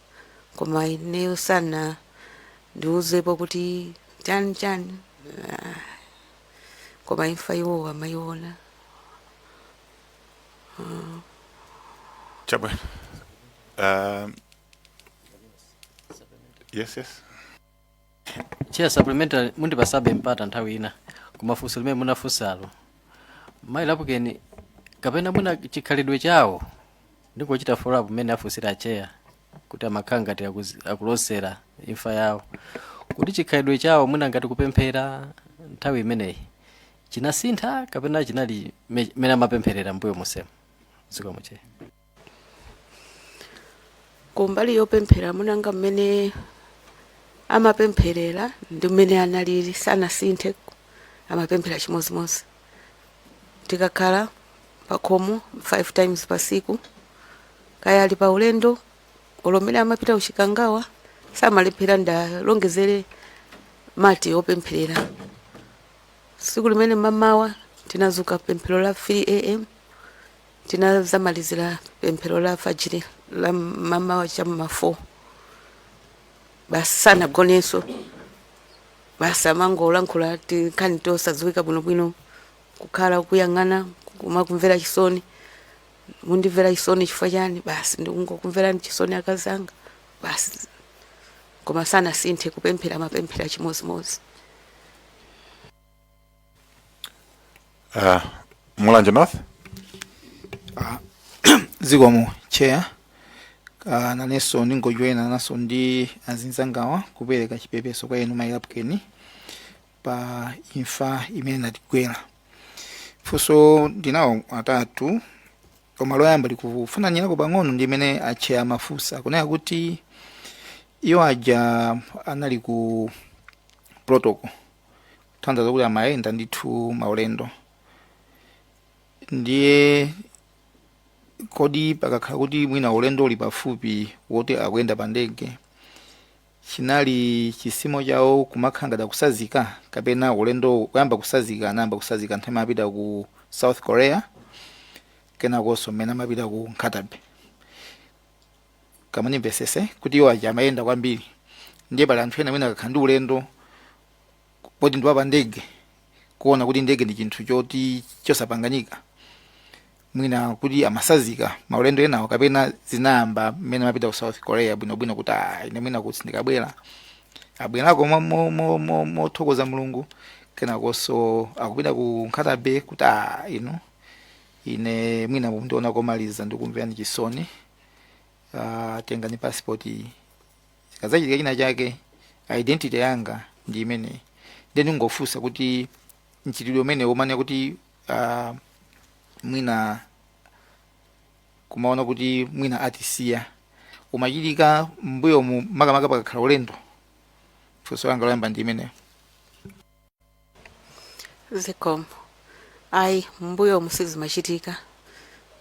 koma ineyo sana ndiuzepo kuti chani koma imfa iwo amayiona. Chabwino. Yes. Chia supplementary mundi pasabe mpata nthawi ina kumafunso limene munafunsalo mayi lapukeni kapena muna chikhalidwe chawo ndikochita follow up mmene afunsira acheya kuti amakhala ngati akulosera imfa yawo, kuti chikhalidwe chawo muna ngati kupemphera nthawi imeneyi chinasintha kapena chinali mmene amapempherera mbuyo musemo ziko muche. Kumbali yopemphera munanga mmene amapempherera ndi mmene analili sanasinthe, amapemphera chimozimozi. Tikakhala pakhomo 5 times pasiku, kaya ali pa ulendo olomene amapita uchikangawa samalephera ndalongezere mati opempherera. Siku limene mamawa tinazuka pemphero la 3 am, tinazamalizira pemphero la fajiri la mamawa chamma 4, basi sana gonenso, basi amangolankhula tikhani tosadziwika bwinobwino, kukhala kuyang'ana kumakumvera chisoni, mundimvera chisoni chifukwa chani, basi ndikungokumvera chisoni akazanga, basi koma sana sinthe kupemphera mapemphera chimozimozi. Mulanje North. Zikomo chair, naneso ningojoyena naso ndi azinzangawa kupereka chipepeso kwa enu mayi lapukeni pa imfa imene inatigwera. Funso ndinawo atatu, koma loyamba likufananirako pang'ono ndi imene acheya amafunsa kunena kuti iyo aja anali ku protocol, tanthauza kuti amayenda ndithu maulendo. Ndiye kodi pakakhala kuti mwina ulendo uli pafupi woti akuyenda pa ndege, chinali chisimo chawo kumakhala ngati kusazika kapena ulendo kuyamba kusazika, anayamba kusazika nthawi amapita ku South Korea kenakonso mmene amapita ku Nkatabe. Kama nimvesese kuti iwo aja amayenda kwambiri, ndiye pali anthu ena mwina akakhala ndi ulendo poti ndi pa ndege, kuona kuti ndege ndi chinthu choti chosapanganyika, mwina kuti amasazika maulendo enawo kapena zinayamba mmene amapita ku South Korea bwinobwino kuti ine mwina kuti ndikabwera abwerako mothokoza Mulungu, kenakonso akupita ku Nkatabe kuti ino ine mwina mundiona komaliza ndikumvera ndi chisoni, tengani passport chikazachitika china chake, identity yanga ndi imene. Then ngofunsa kuti mchitidwe umene umane kuti mwina kumaona kuti mwina atisiya umachitika mbuyo mu makamaka pakakhala ulendo. Funso langa loyamba ndi imene. Zikomo. Ayi mbuyo musizi machitika,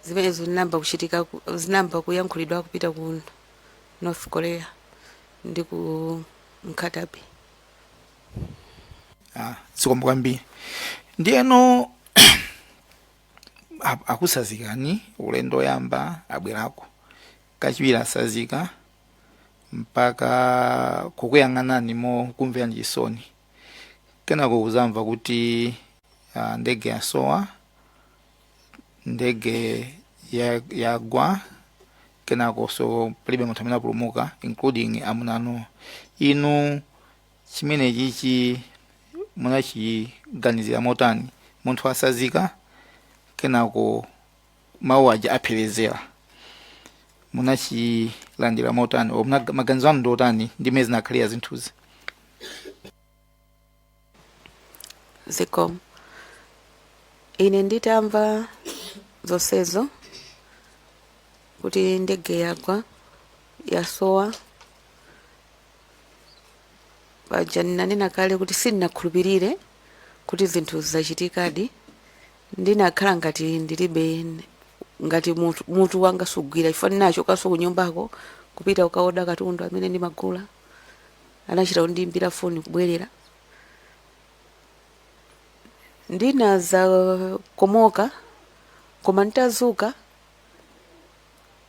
zimene zinamba kuyankhulidwa kupita ku North Korea ndi ku Nkatabe. Zikomo kwambiri. Ndiyeno akusazikani ulendo yamba abwerako, kachiwiri asazika mpaka kukuyang'anani kumvera ndi chisoni, kenako kuzamva kuti ndege yasowa, ndege yagwa, kenako so palibe munthu amene apulumuka including amunano. Inu chimene chichi munachiganizira motani? Munthu asazika kenako mawu aja aphelezera, munachilandira motani o maganizo anu ndotani ndi mezi nakhalira zinthuzi? Zikomo. Ine nditamva zonsezo kuti ndege yagwa yasowa paja ndinanena kale kuti sindinakhulupirire kuti zinthu zachitikadi, ndinakhala ngati ndilibe ngati mutu wanga sugwira chifukwa ndinachokanso ku nyumbako kupita ukaoda katundu amene ndimagula, anachita kundiimbira foni kubwerera. Ndinaza komoka koma nditazuka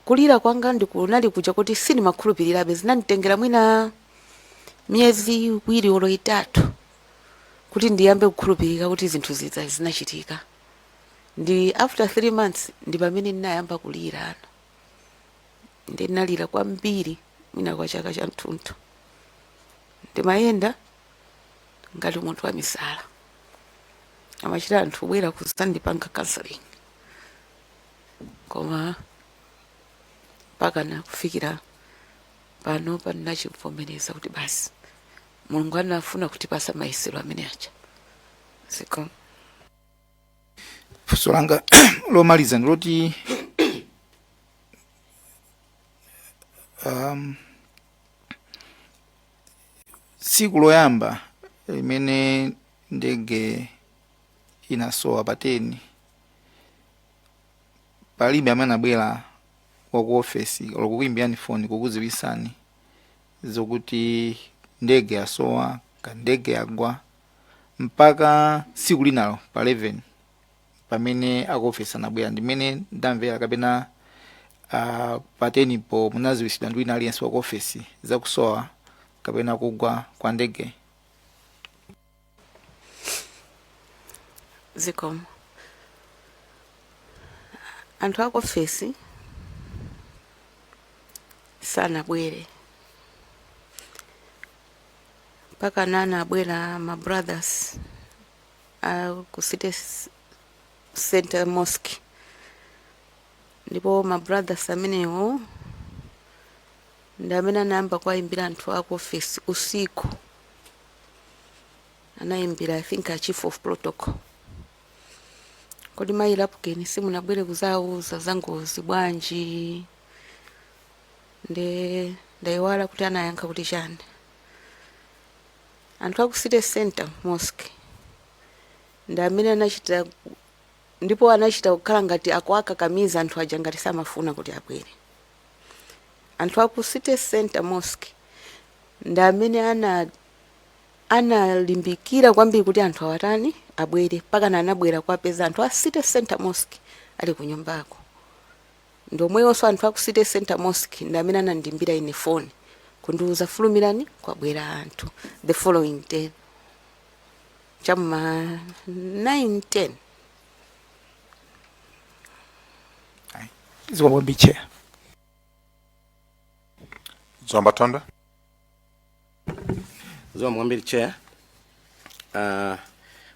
kulira kwanga ndikunali kuja kuti sindimakhulupirirabe, zinanditengera mwina myezi 2 olo 3 kuti ndiyambe kukhulupirika kuti zinthu ziza zinachitika. Ndi after 3 months ndi pamene ndinayamba kulira, ndinalira kwambiri mwina kwa chaka cha mtunthu, ndimayenda ngati munthu wa misala. Amachita anthu bwera kusandipanga counseling, koma mpaka na kufikira pano pandinachivomereza kuti basi Mulungu anafuna kutipasa mayesero amene acha. Zikomo. Funso langa lomaliza ndiloti tsiku loyamba limene ndege inasowa pa 10 palibe amene abwera ku ofesi olo kukuimbirani foni kukudziwitsani zokuti ndege yasowa ka ndege yagwa, mpaka tsiku linalo pa 11 pamene akuofesi anabwera ndimene ndamvera kapena pa 10 po munadziwitsidwa ndi wina aliyense wa ofesi zakusowa kapena kugwa kwa ndege? Zikomo. Anthu a ofesi sanabwere mpaka nana abwera ma brothers ku City Center Mosque, ndipo ma brothers amenewo ndamene anayamba kuimbira anthu a ofesi usiku, anayimbira I think a chief of protocol, kodi mayi lapukeni simunabwere kuzauza za ngozi bwanji? Ndayiwala kuti anayankha kuti chani. Anthu a ku City Center Mosque ndamene anachita, ndipo anachita kukhala ngati akuakakamiza anthu aja ngati samafuna kuti abwere. Anthu a ku City Center Mosque ndamene analimbikira kwambiri kuti anthu awatani abwere, mpaka anabwera kwapeza anthu a City Center Mosque ali ku nyumbako. Ndomweyonso anthu a ku City Center Mosque ndamene anandiimbira ine foni kundiuza fulumirani kwabwera anthu the following day chama 9:10. Zikomo biche. Zomba Tonda. Zomba mwambiri chair.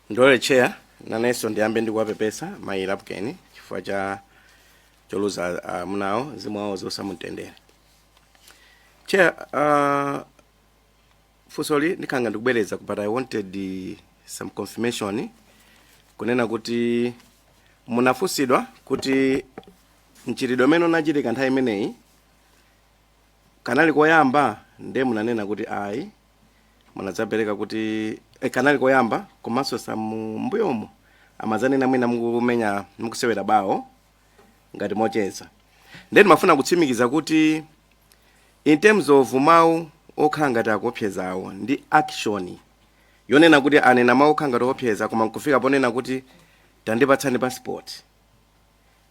Ndole chair naneso ndiyambe ndikuwapepesa mayi lapukeni chifukwa cha choluza munawo zimwawo zosamutendere. Chair, fusoli ndikanga ndikubeleza but I wanted some confirmation kunena kuti munafusidwa kuti mchirido meno nachitika nthawi imeneyi kanali koyamba nde munanena kuti ayi munadzapereka kuti kanali koyamba komanso samumbuyomo amazanena mwina mukumenya mukusewera bawo ngati mocheza. Then mafuna kutsimikiza kuti in terms of mawu okhala ngati akuopsezawo ndi action yonena kuti anena mawu okhala ngati opseza koma nkufika ponena kuti tandipatsani passport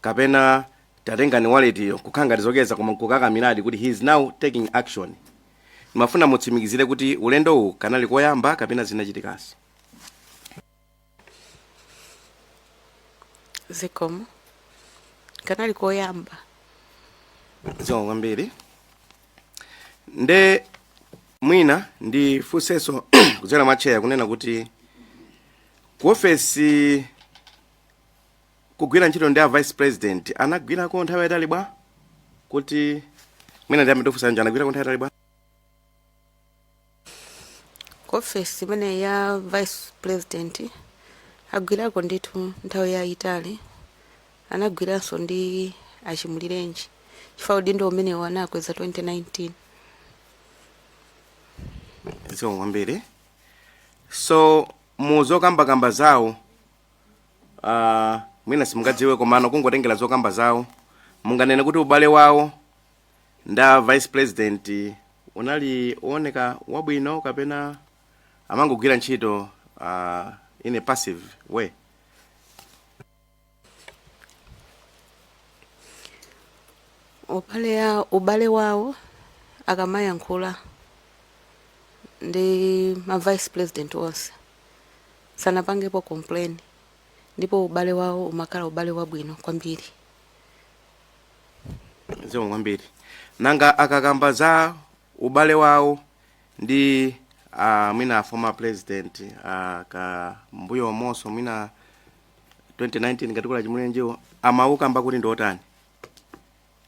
kapena tatengani wallet yo kukhala ngati zokeza koma nkukakamiradi kuti he is now taking action. Mafuna mutsimikizire kuti ulendo uwu kanali koyamba kapena zinachitikanso. Zikomo. Kanali koyamba. Zikomo kwambiri. Nde mwina ndi fuseso kudzera macheya kunena kuti ku ofesi kugwira ntchito ndi a vice president anagwira ko nthawi yatali bwa kuti mwina ndi ametofusa njana gwira kunthawi tali bwana. Office imene ya vice president agwirako ndithu nthawi yayitali, anagwiranso ndi Achimulirenji chifukwa udindo umene wanakweza 2019. Ziko kwambiri. So muzokamba zawo mwina simungadziwe komano kungotengera zokamba zawo munganene kuti ubale wawo nda vice president unali oneka wabwino kapena amangogwira ntchito in a passive way. Ubale wawo akamayankhula ndi ma vice president onse sanapangepo complain, ndipo ubale wawo umakhala ubale wabwino kwambiri. Ziko kwambiri. Nanga akakamba za ubale wawo ndi mwina former president ka mbuyo moso mwina 2019 ngatikula Chimulenjewo amaukamba kuti ndotani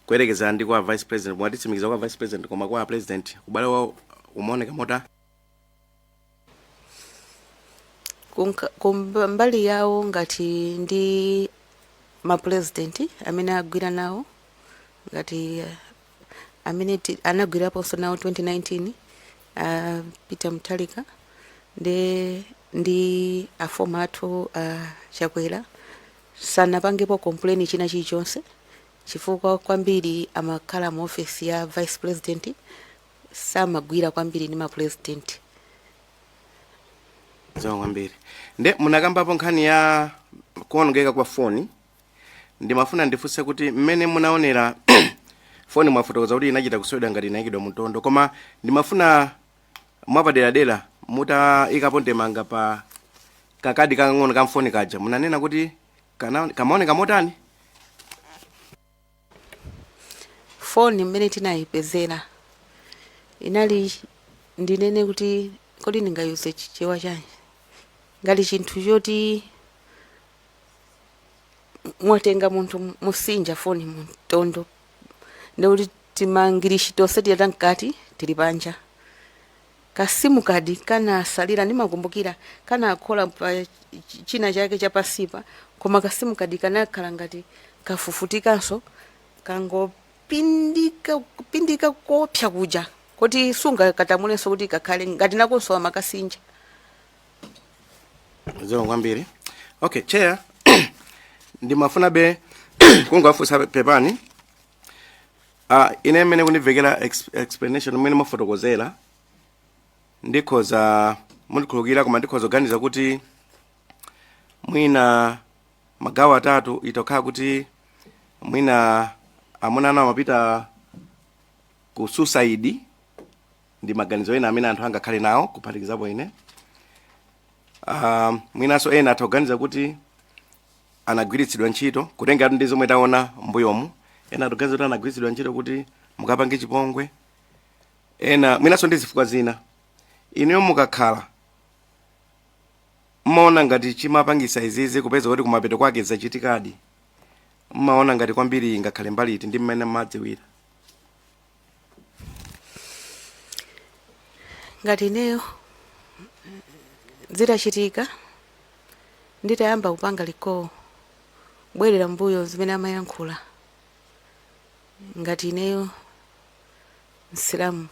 kuyerekeza ndi kwa vice president, mwatitsimikiza kwa vice president koma kwa president ubale wawo umaoneka mota kumbali yawo ngati ndi ma president amene agwira nawo ngati amene anagwiraponso nawo 2019 Peter Mutharika ndi afoma athu Chakwera sanapangepo complain china chilichonse chifukwa kwambiri amakhala mu office ya vice president samagwira kwambiri ni ma president. Ziko kwambiri. Nde munakambapo nkhani ya kuonongeka kwa foni, ndimafuna ndifunse kuti mmene munaonera foni mwafotokoza kuti inachita kuswedwa ngati inayikidwa mtondo, koma ndimafuna mwapaderadera mutayikapo ndemanga pa kakadi kang'ono ka foni kaja munanena kuti kamaoneka motani? Foni mmene tinayipezera inali ndinene kuti kodi ndingayuze chichewa chanje ngati chinthu choti mwatenga munthu musinja foni mtondo ndikuti timangirishi tonse tiyata mkati tili panja. Kasimu kadi kana salira ndimakumbukira kana akhola pa china chake chapasipa koma kasimu kadi kanakhala ngati kafufutikanso kangopindika kopsa kuja kuti sunga katamulenso kuti kakhale ngati nakonso amakasinja. Ziko kwambiri. Okay, chair. Ndimafuna be kungafusa pepani. Ine mene kunivekera explanation mene mafotokozera ndikhoza mundikhulukira koma ndikhoza kuganiza kuti mwina magawo atatu itokhala kuti mwina amuna nawo mapita ku suicide ndi maganizo ena amene anthu angakhale nawo kuphatikizapo ine. Mwinaso ena athoganiza kuti anagwiritsidwa ntchito kutenga ndi zomwe taona mbuyomu, ena athoganiza kuti anagwiritsidwa ntchito kuti mukapange chipongwe, ena mwinaso ndi zifukwa zina. Ineyo mukakhala mmaona ngati chimapangisa izizi kupeza kuti kumapeto kwake zachitikadi, mmaona ngati kwambiri ngakhale mbali iti ndi mmene mmadziwira. Ngati ineyo zitachitika nditayamba kupanga liko bwerera mbuyo zimene amayankhula ngati ineyo Msilamu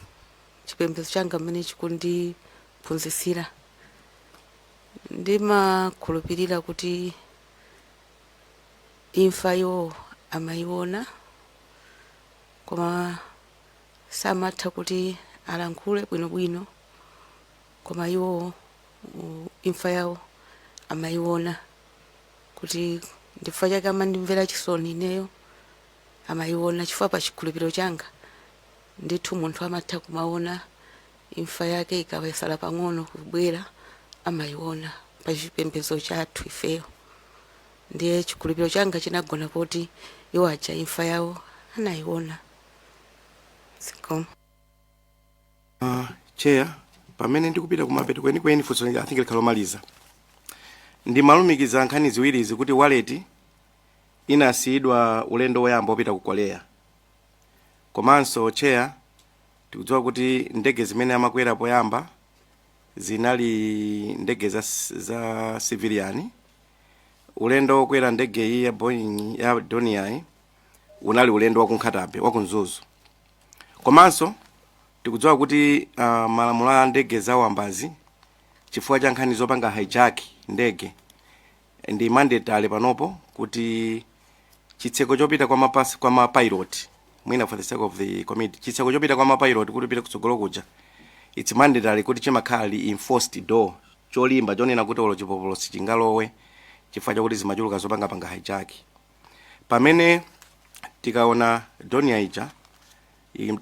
chipembedzo changa mmene chikundiphunzitsira ndimakhulupirira kuti imfa yo amayiona koma samatha kuti alankhule bwinobwino, koma iwo imfa yawo amayiona kuti ndifukwa chake amandimvera chisoni ineyo amayiona chifukwa pa chikhulupiriro changa ndithu munthu amatha kumaona imfa yake ikawesala pang'ono kubwera amayiona pa chipembedzo chathu ifeyo. Ndiye chikhulupiriro changa chinagona poti iwo aja imfa yawo anayiona. Siko. Chair, pamene ndikupita kumapeto kweni funso I think likalomaliza. Ndimalumikiza nkhani ziwiri izi kuti wallet inasiyidwa ulendo woyamba opita ku Korea. komanso chair tikudziwa kuti ndege zimene amakwera poyamba zinali ndege za civilian. Ulendo wokwera ndege iyi ya Boeing ya Doniai unali ulendo wakunkhatabe wakunzuzu. Komanso tikudziwa kuti malamulo a ndege za wambazi chifukwa cha nkhani zopanga hijack ndege ndi mandatory panopo kuti chitseko chopita kwa mapilot mwina for the sake of the committee, chitseko chopita kwa mapilot kuti pita kutsogolo kuja it's mandatory kuti chimakhala enforced door cholimba chonena kuti olo chipopolo sichingalowe chifukwa chakuti zimachuluka zopanga hijack. Pamene tikaona Doniai ija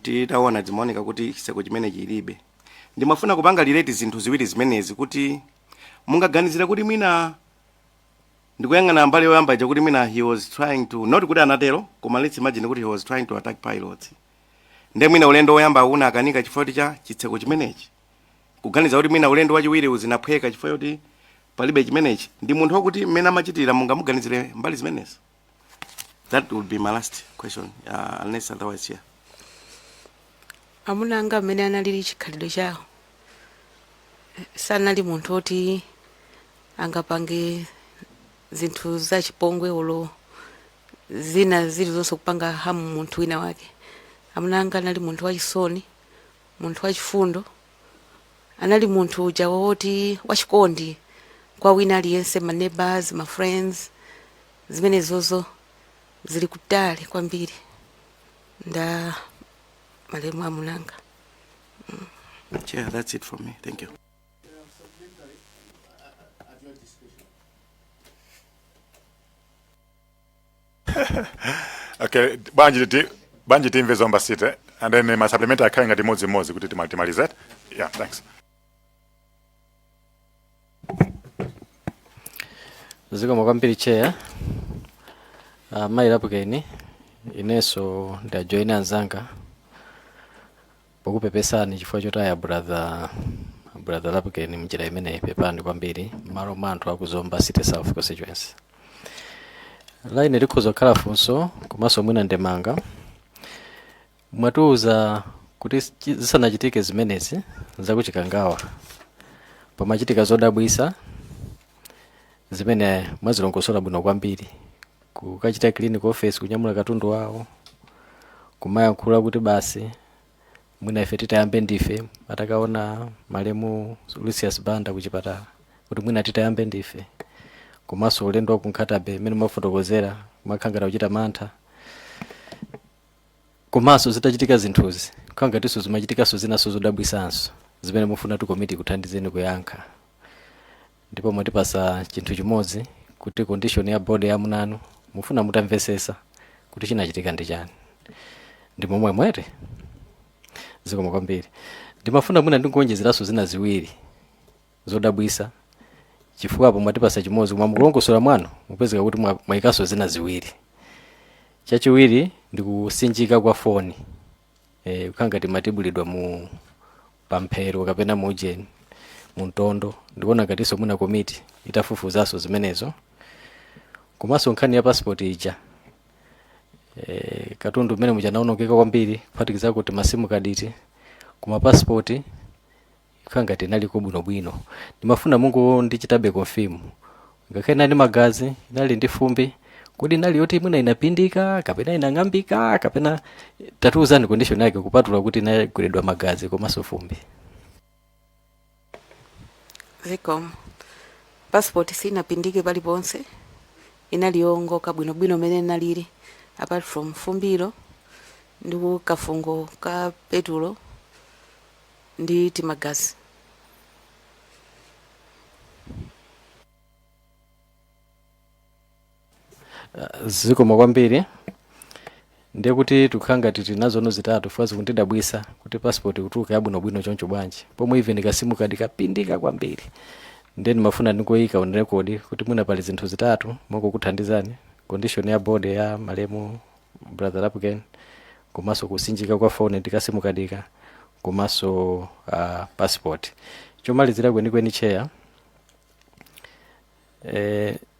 titaona zimaoneka kuti chitseko chimene chilibe. Ndimafuna kupanga relate zinthu ziwiri zimenezi kuti mungaganizira kuti mwina ndikuyang'ana mbali yoyamba ija kuti mwina he was trying to not kuti anatero koma let's imagine kuti he was trying to attack pilots. Nde mwina ulendo woyamba una akanika chifukwa cha chitseko chimenechi. Kuganiza kuti mwina ulendo wachiwiri uzinaphweka chifukwa kuti palibe chimenechi. Ndi munthu wakuti mmene amachitira mungamuganizire mbali zimenezi. That would be my last question, unless otherwise here. Amuna anga mmene analili chikhalidwe chawo sanali munthu oti angapange zinthu za chipongwe ulo zina zilizonse kupanga hamu munthu wina wake. Amuna anga anali munthu wachisoni, munthu wachifundo, anali munthu uja woti wachikondi kwa wina aliyense, ma neighbors, ma friends, zimene zozo zili kutali kwambiri nda malemu amunanga. Yeah, that's it from me. Thank you. Okay, banji timve zomba site and then my supplementary akhaye ngati modzi kuti timalize. Yeah, thanks. Zikomo kwambiri chair. Mai lapukeni ineso nda join anzanga pokupepesani chifukwa chotaya brother lapukeni mjira imene pepani kwambiri malo manthu akuzomba City South constituency. Line likhoza khala funso komanso mwina ndemanga mwatuza kuti zisanachitike zimenezi zakuchikangawa pamachitika zodabwisa zimene mwazilongosola bwino kwambiri kukachita clinic office kunyamula katundu wawo kumayankhula kuti basi mwina ife titayambe ndife atakaona malemu Lucius Banda kuchipatala kuti mwina titayambe ndife komanso ulendo wakunkhatabe mmene mafotokozera makhangata kuchita mantha komanso zitachitika zinthuzi khangatiso zimachitikaso zinaso zodabwisanso zimene mufuna tu komiti kuthandizeni kuyankha. Ndipo mwatipasa chinthu chimodzi kuti condition ya board ya munanu mufuna mutamvesesa kuti chinachitika ndi chani. Ndi momwe mwete zikomo kwambiri. Ndimafuna mwina ndingonjezeraso zina ziwiri zodabwisa chifukwa apo mwatipasa chimodzi koma mukulongosola mwanu mupezeka kuti mwayikaso zina ziwiri. Chachiwiri ndi kusinjika kwa foni ukangati matibulidwa mu pamphero kapena mu ujeni muntondo ndikuona katiso muna komiti itafufuzaso zimenezo komanso nkhani ya passport ija katundu mmene muchanaonongeka kwambiri kuphatikiza kuti masimu kaditi kuma passport ikangati nali bwinobwino. Ndimafuna mungu ndichitabe confirm ngakhale ndi magazi nali ndi fumbi kuti nali yoti mwina inapindika kapena inang'ambika kapena tatuuzani condition yake kupatula kuti inagwiridwa magazi komanso fumbi. Zikomo. Passport sinapindike paliponse inali yongoka bwinobwino mmene nalili apart from fumbiro ndi kafungo ka petulo ndi timagazi. Zikomo kwambiri ndiye kuti tukhanga tinazono zitatu fuazi kundidabwisa kuti passport kutuka yabwinobwino choncho bwanji pomwe even kasimu kadi kapindika kwambiri. Then mafuna ndikoyika on record kuti muna pali zinthu zitatu moko kuthandizani condition ya board ya malemu brother Lapken komanso kusinjika kwa phone ndikasimu kadika komanso passport. Chomalizira kwenikweni chair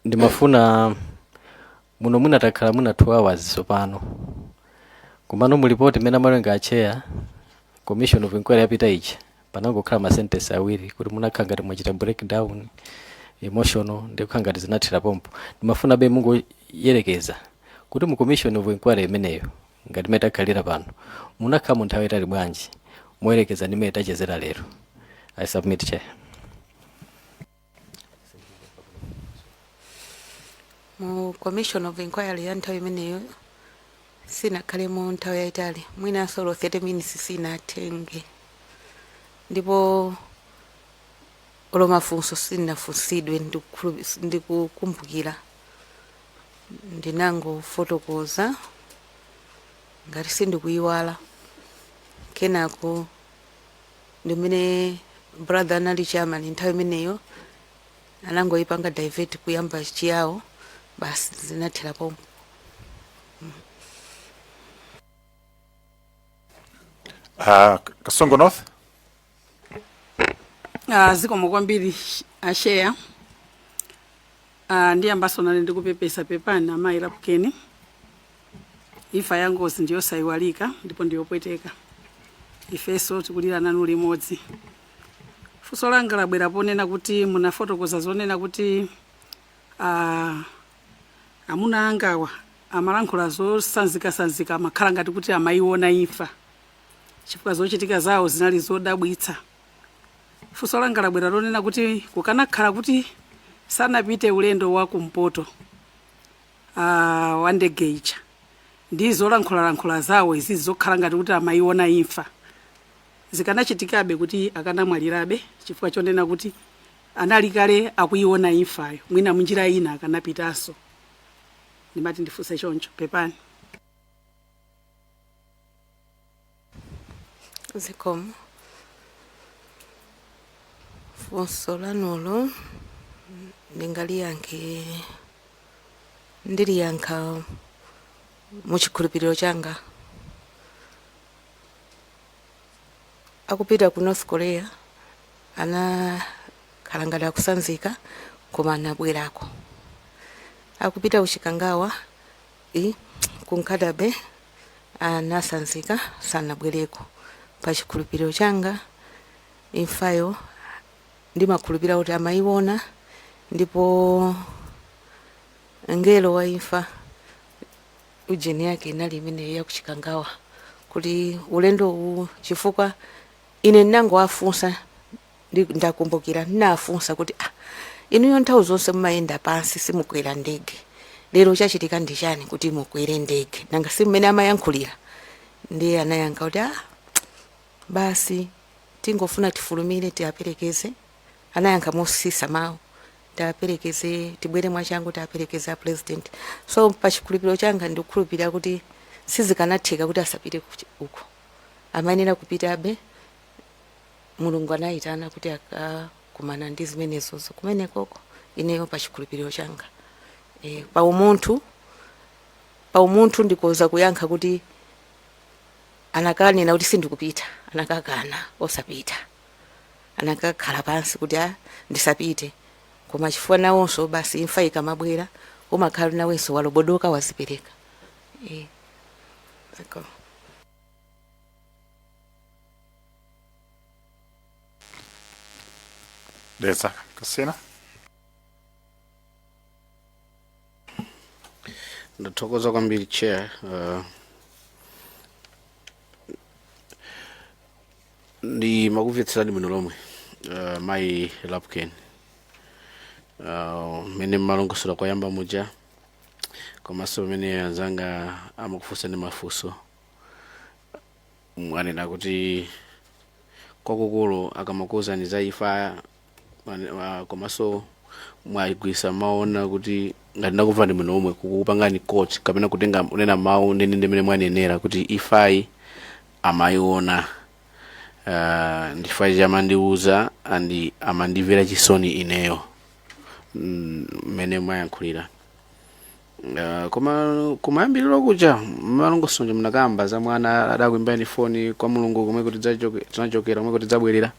ndimafuna muno muna takhala muna 2 hours sopano kumano mulipoti mena malenga acheya commission of inquiry yapita ichi panangokhala ma sentence awiri kuti munakhala ngati mwachita breakdown emotional ndikukhala ngati zinathira pompo ndimafuna be mungoyerekeza kuti mu commission of inquiry imeneyo ngati metakhalira pano munakhala mu nthawi itali bwanji moyerekeza ndi metachezera lero. I submit, Chair. Mu commission of inquiry ya nthawi imeneyo sinakhale mu nthawi yaitali mwina solo 30 minutes sinatenge ndipo olo mafunso sinafunsidwe ndikukumbukira ndinango fotokoza ngati sindikuyiwala kenako ndimene brother anali chairman nthawi imeneyo anangoyipanga divert kuyamba chiyawo basi zinathira pompo. Kasongo North. Zikomo kwambiri ashare. Ndi ambasonali ndikupepesa pepani amayi lapukeni. Ifa ya ngozi ndiyo sayiwalika ndipo ndiyopweteka. Ifeso tikulira nanu limodzi. Funso langa labwera ponena kuti munafotokoza zonena kuti amuna angawa amalankhula zosanzika amakhala ngati kuti amayiona imfa chifukwa zochitika zawo zinali zodabwitsa. Funso langa labwera lonena kuti kukanakhala kuti sanapite ulendo wa kumpoto wa ndege ija ndizo lankhula zawo izi zokhala ngati kuti amayiona imfa zikanachitikabe kuti akanamwalirabe chifukwa chonena kuti anali kale akuyiona imfayo mwina munjira ina akanapitanso. Ndimati ndifunse choncho pepani. Zikomo. Funso lanulo ndiliyankha muchikhulupiriro changa. Akupita ku North Korea anakhala ngati akusanzika koma anabwerako. Akupita kuchikangawa kunkadabe anasanzika sanabwereko. Pa chikhulupiriro changa imfayo ndimakhulupirira kuti amayiona ndipo ngelo wa imfa ujeni yake inali imene ya kuchikangawa kuti ulendo uwu chifukwa ine nango afunsa ndakumbukira nafunsa kuti inuyo nthawi zonse mumayenda pansi simukwera ndege lero chachitika ndi chani kuti mukwere ndege nanga si mmene amayankhulira. Ndiye anayankha kuti basi tingofuna tifulumire tiaperekeze. Anayankha mosisa mawu tiaperekeze tibwere mwachangu tiaperekeze a president. So pa chikhulupiriro changa ndikukhulupirira kuti sizikanatheka kuti asapite uko amayenera kupitabe. Mulungu anayitana kuti akakumana ndi zimenezozo kumenekoko ineyo pa chikhulupiriro changa. Pa umunthu ndikoza kuyankha kuti anakanena kuti sindikupita anakakana osapita anakakhala pansi kuti ndisapite koma chifukwa nawonso basi imfa ikamabwera umakhala nawenso walobodoka wazipereka. Ziko. Deza Kasina. Ndathokoza kwambiri chair. Ndi makuvetsani muno lomwe mayi lapukeni mene malongosolo kwayamba muja komanso mene anzanga amakufunsa ndi mafunso mwanena kuti kwakukulu akamakuwuzani za imfa komanso mwayigwisa maona kuti ngati ndakumvani muno omwe kukupangani coach kapena kutenga unena mawu ndende mene mwanenera kuti imfayi amayiona. Ndifai jamandiuza andi amandivera chisoni ineyo mene mwayankhulira. Koma yambiriro kuja malongosonje mnakamba za mwana adakuimbani foni kwa Mulungu komwe kuti tinachokera komwe kuti zabwerera.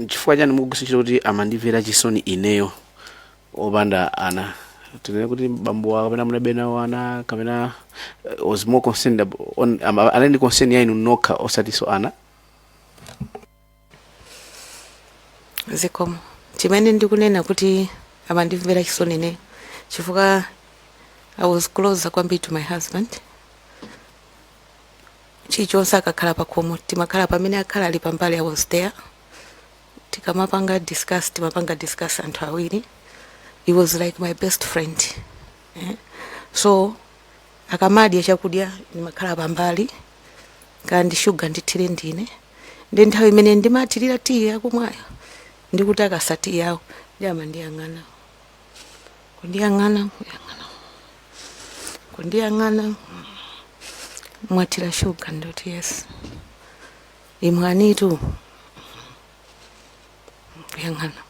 Chifukwa chani mukugusichira kuti amandivera chisoni ineyo opanda ana tinene kuti bambo wako kapena munabena wana kapena was more concerned on anali concern yainu nokha osatiso ana. Zikomo chimene ndikunena kuti amandimvera chisoni ne chifukwa I was closer kwambiri to my husband. Chichonse akakhala pakhomo timakhala pamene akhala ali pambali. I was there. Timapanga discuss anthu awiri. He was like my best friend. So akamadya chakudya ndimakhala pambali kandi sugar ndithire ndine. Ndi nthawi imene ndimathirira tea yakumwayo ndikuti akasati yawo ndiyang'ana kundiyang'ana mwathira sugar ndoti yes imwanitu yang'ana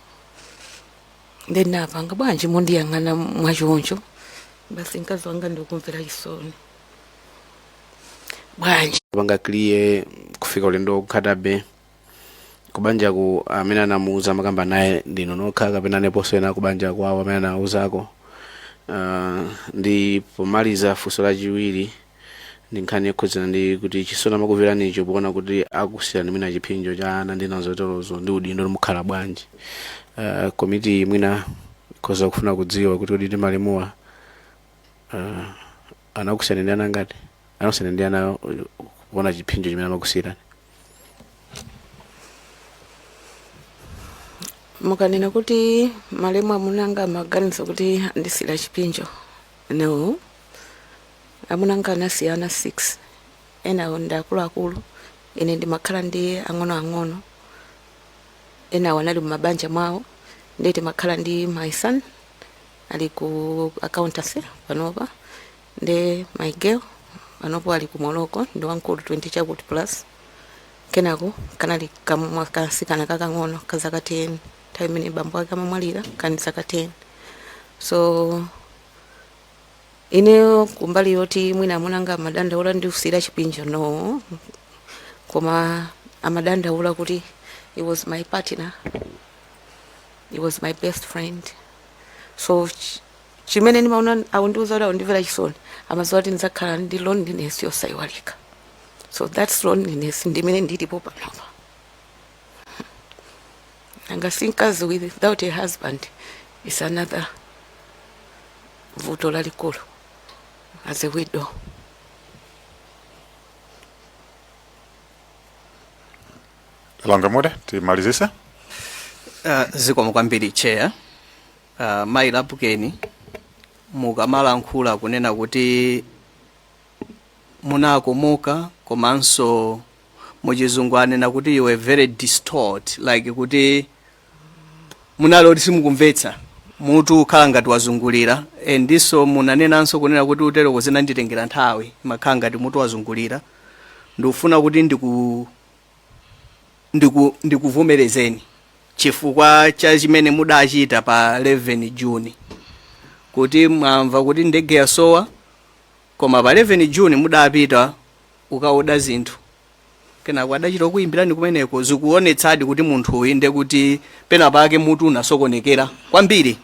then napanga bwanji mundiyang'ana mwachoncho basi mkazi wanga ndikumvera chisoni bwanji panga clear kufika ulendo kukhatabe kubanja ku amene anamuuza makamba naye ndino nokha kapena neponso ena kubanja kwawo amene anauzako. Ndi pomaliza funso lachiwiri ndi nkhani yokhuzana ndi kuti chisoni amakuveranicho poona kuti akusiyana mwina chipinjo cha ana ndi nazotolozo ndi udindo mukhala bwanji. Komiti mwina koza kufuna kudziwa kuti kodi malemuwa anakusiyana ndi ana ngati anakusiyana ndi ana kuona chipinjo chimene amakusiyana. Mukanena kuti malemu amunanga maganizo kuti andisira chipinjo. No. Amunanga anasiyana 6. Ena onda akulu ine ndimakhala ndi ang'ono. Ena wanali mumabanja mwawo ndeti makhala ndi my son ali ku accountancy panopa ndi my girl panopo ali ku Morocco ndi wankulu 20 chakuti plus. Kenako kanali kasikana kakang'ono kazaka 10 time ni bambo wake amamwalira kanisa 10. So ine kumbali yoti mwina amunanga amadanda ula ndi usira chipinjo no. Koma amadanda ula kuti he was my partner. He was my best friend. So chimene nimaona aundiuza ula undivera chisoni amazoati nzakhala ndi loneliness yosaiwalika. So that's loneliness ndimene ndilipo panopa. Angasinkazi without a husband is another vuto lalikulu as a widow. Langamude timalizise. Zikomo kwambiri chair. Mai Lapukeni mukamalankhula kunena kuti munakomoka komanso muchizungu anena kuti you were very distort, like kuti munaloti simukumvetsa mutu ukhala ngati wazungulira. Ndiso munanenanso kunena kuti utero kuzina nditengera nthawi makhala ngati mutu wazungulira. Ndikufuna kuti ndikuvomerezeni chifukwa cha chimene mudachita pa 11 June kuti mwamva kuti ndege yasowa koma pa 11 June mudapita ukaoda zinthu kenako adachita kuyimbirani kumeneko. Zikuonetsadi kuti munthu uyu nde kuti pena pake mutu unasokonekera kwambiri.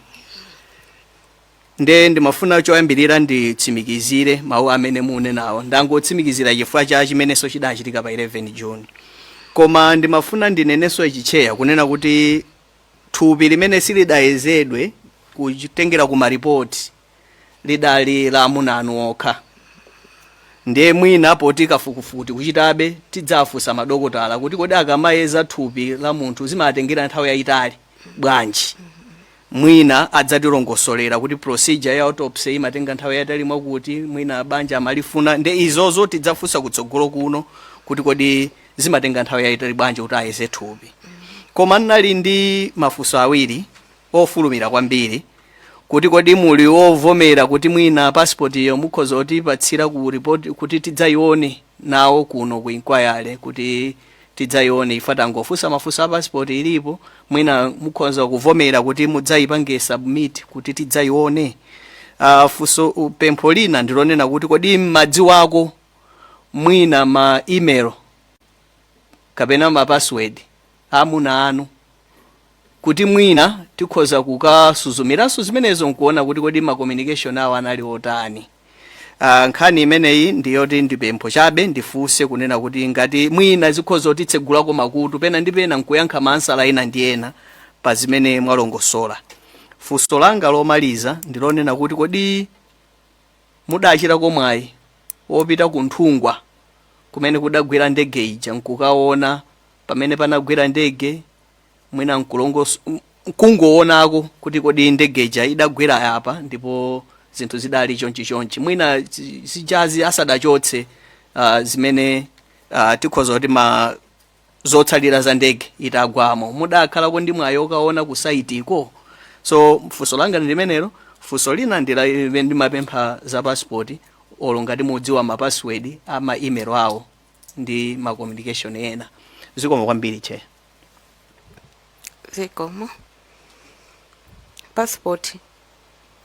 Ndimafuna choyambirira nditsimikizire mawu amene munenawo. Ndangotsimikizira chifukwa cha chimenenso chidachitika pa 11 June. Koma ndimafuna ndinenenso ichicheya kunena kuti thupi limene silidayezedwe kutengera ku maripoti lidali la amuna anu okha. Ndiye mwina poti kafukufuti kuchitabe tidzafunsa madokotala kuti kodi akamayeza thupi la munthu zimatengera nthawi yayitali bwanji. Mwina adzatilongosolera kuti procedure ya autopsy imatenga nthawi yayitali mwakuti mwina banja amalifuna. Nde izozo tidzafunsa kutsogolo kuno kuti kodi zimatenga nthawi yayitali bwanji kuti ayeze thupi. Koma nali ndi mafunso awiri ofulumira kwambiri kuti kodi muli ovomera kuti mwina passport iyo mukhoza kutipatsira ku report kuti tidzayione nawo kuno ku inquiry kuti tidzayione ifa tangofunsa mafunso a passport ilipo mwina mukhoza kuvomera kuti mudzayipange submit kuti tidzayione. Funso pempho lina ndilonena kuti kodi madzi wako mwina ma email kapena ma password amuna anu kuti mwina tikhoza kukasuzumiranso zimenezo nkuona kuti kodi ma communication awo anali otani. Nkhani imeneyi ndiyoti ndipempho chabe ndifunse kunena kuti ngati mwina zikhoza kutitsegulako makutu pena ndi pena nkuyankha mansala ina ndi ena pa zimene mwalongosola. Funso langa lomaliza ndilonena kuti kodi mudachitako mwayi wopita ku nthungwa kumene kudagwira ndege ija nkukaona pamene panagwira ndege mwina nkungoonako kuti kodi ndege ija idagwira apa ndipo zinthu zidali chonchi mwina zijazi asadachotse zimene tikhoza kuti zotsalira za ndege itagwamo mudakhalako ndi mwayi okaona ku saitiko. So funso langa ndimenelo. Funso lina ndimapempha za passport olo ngati mudziwa ma password ama email awo ndi ma communication ena. Zikomo kwambiri che. Zikomo. Passport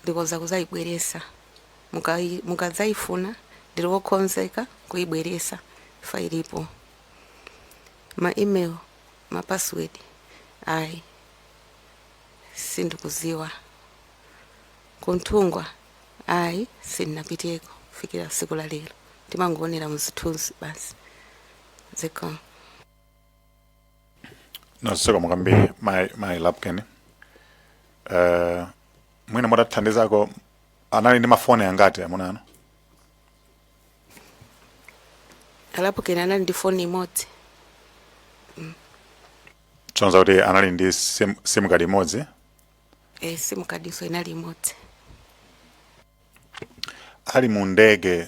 ndikoza kuzayibweresa mukazayifuna ndiliwokonzeka kuyibweresa failipo. Ma email ma password ayi sindikuziwa. Kunthungwa ayi sindinapiteko fikira siku la lero timangoonera muzithunzi basi. Zikomo. Zikomo kwambiri my Lapken. Mwina mudathandizako anali ndi mafoni angati amunano? Lapken anali ndi foni imodzi. Chonza kuti anali ndi sim card imodzi? Sim card so inali imodzi. Ali mu ndege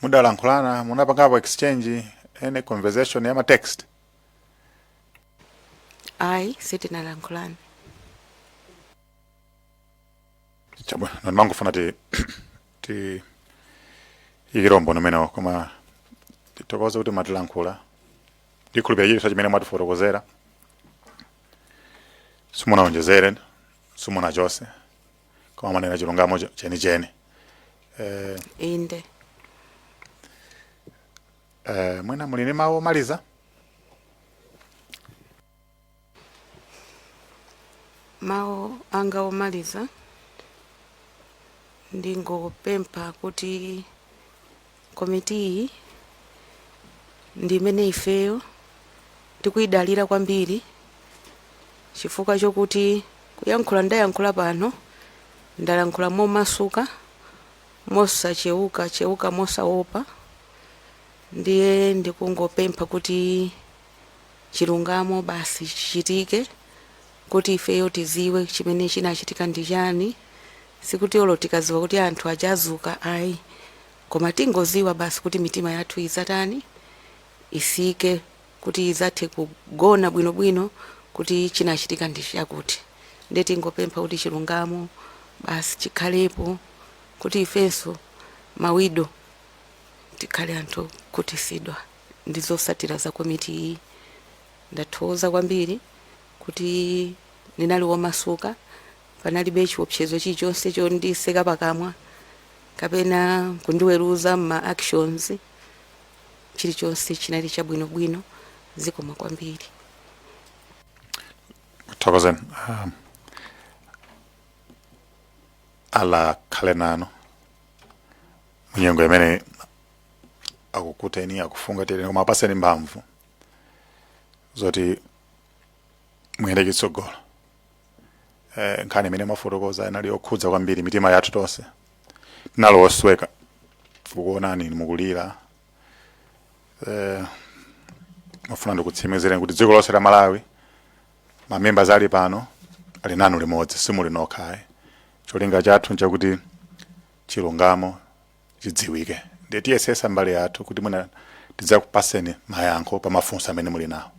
mudalankhulana munapangapo exchange any conversation ya ma text? Ayi sitinalankhulana. Chabwe nomangofuna ti ikirombo nomeno koma titokoza kuti matilankhula ndikhulupirira chinthu chimene mwatifotokozera simunaonjezere simuna chose koma manena chilungamo chenicheni. Inde. Mwina muli ndi mawu omaliza? Mawu anga omaliza ndingopempha kuti komiti ndimene ifeyo tikuyidalira kwambiri chifukwa chokuti kuyankhula ndayankhula pano ndalankhula momasuka mosacheuka mosaopa. Ndiye ndikungopempha kuti chilungamo basi chichitike kuti ifeyo tiziwe chimene chinachitika ndi chani. Sikuti olo tikaziwa kuti anthu ajazuka ayi koma tingoziwa basi kuti mitima yathu izatani isike kuti izathe kugona bwinobwino kuti chinachitika ndi chakuti. Ndiye tingopempha kuti chilungamo basi chikhalepo kuti ifenso mawido tikhale anthu kutisidwa ndizosatira za komiti iyi. Ndathokoza kwambiri kuti ndinali womasuka panalibe chiopsezo chilichonse chondiseka pakamwa kapena kundiweruza ma actions chilichonse chinali chabwinobwino. Zikomo kwambiri. Thokozeni. Ala khale nanu munyengo imene akukuteni akufungateni koma apaseni mphamvu zoti muyende chitsogolo. Nkhani imene mafotokoza inali yokhudza kwambiri mitima yathu tonse. Tinali osweka kukuonani mukulira. Mafuna ndikutsimikizireni kuti dziko lonse la Malawi mamembers ali pano ali nanu limodzi simuli nokha. Cholinga chathu nchakuti chilungamo chidziwike. Ndiye tiyesesa mbali yathu kuti muna tidzakupaseni mayankho pa mafunso amene muli nawo.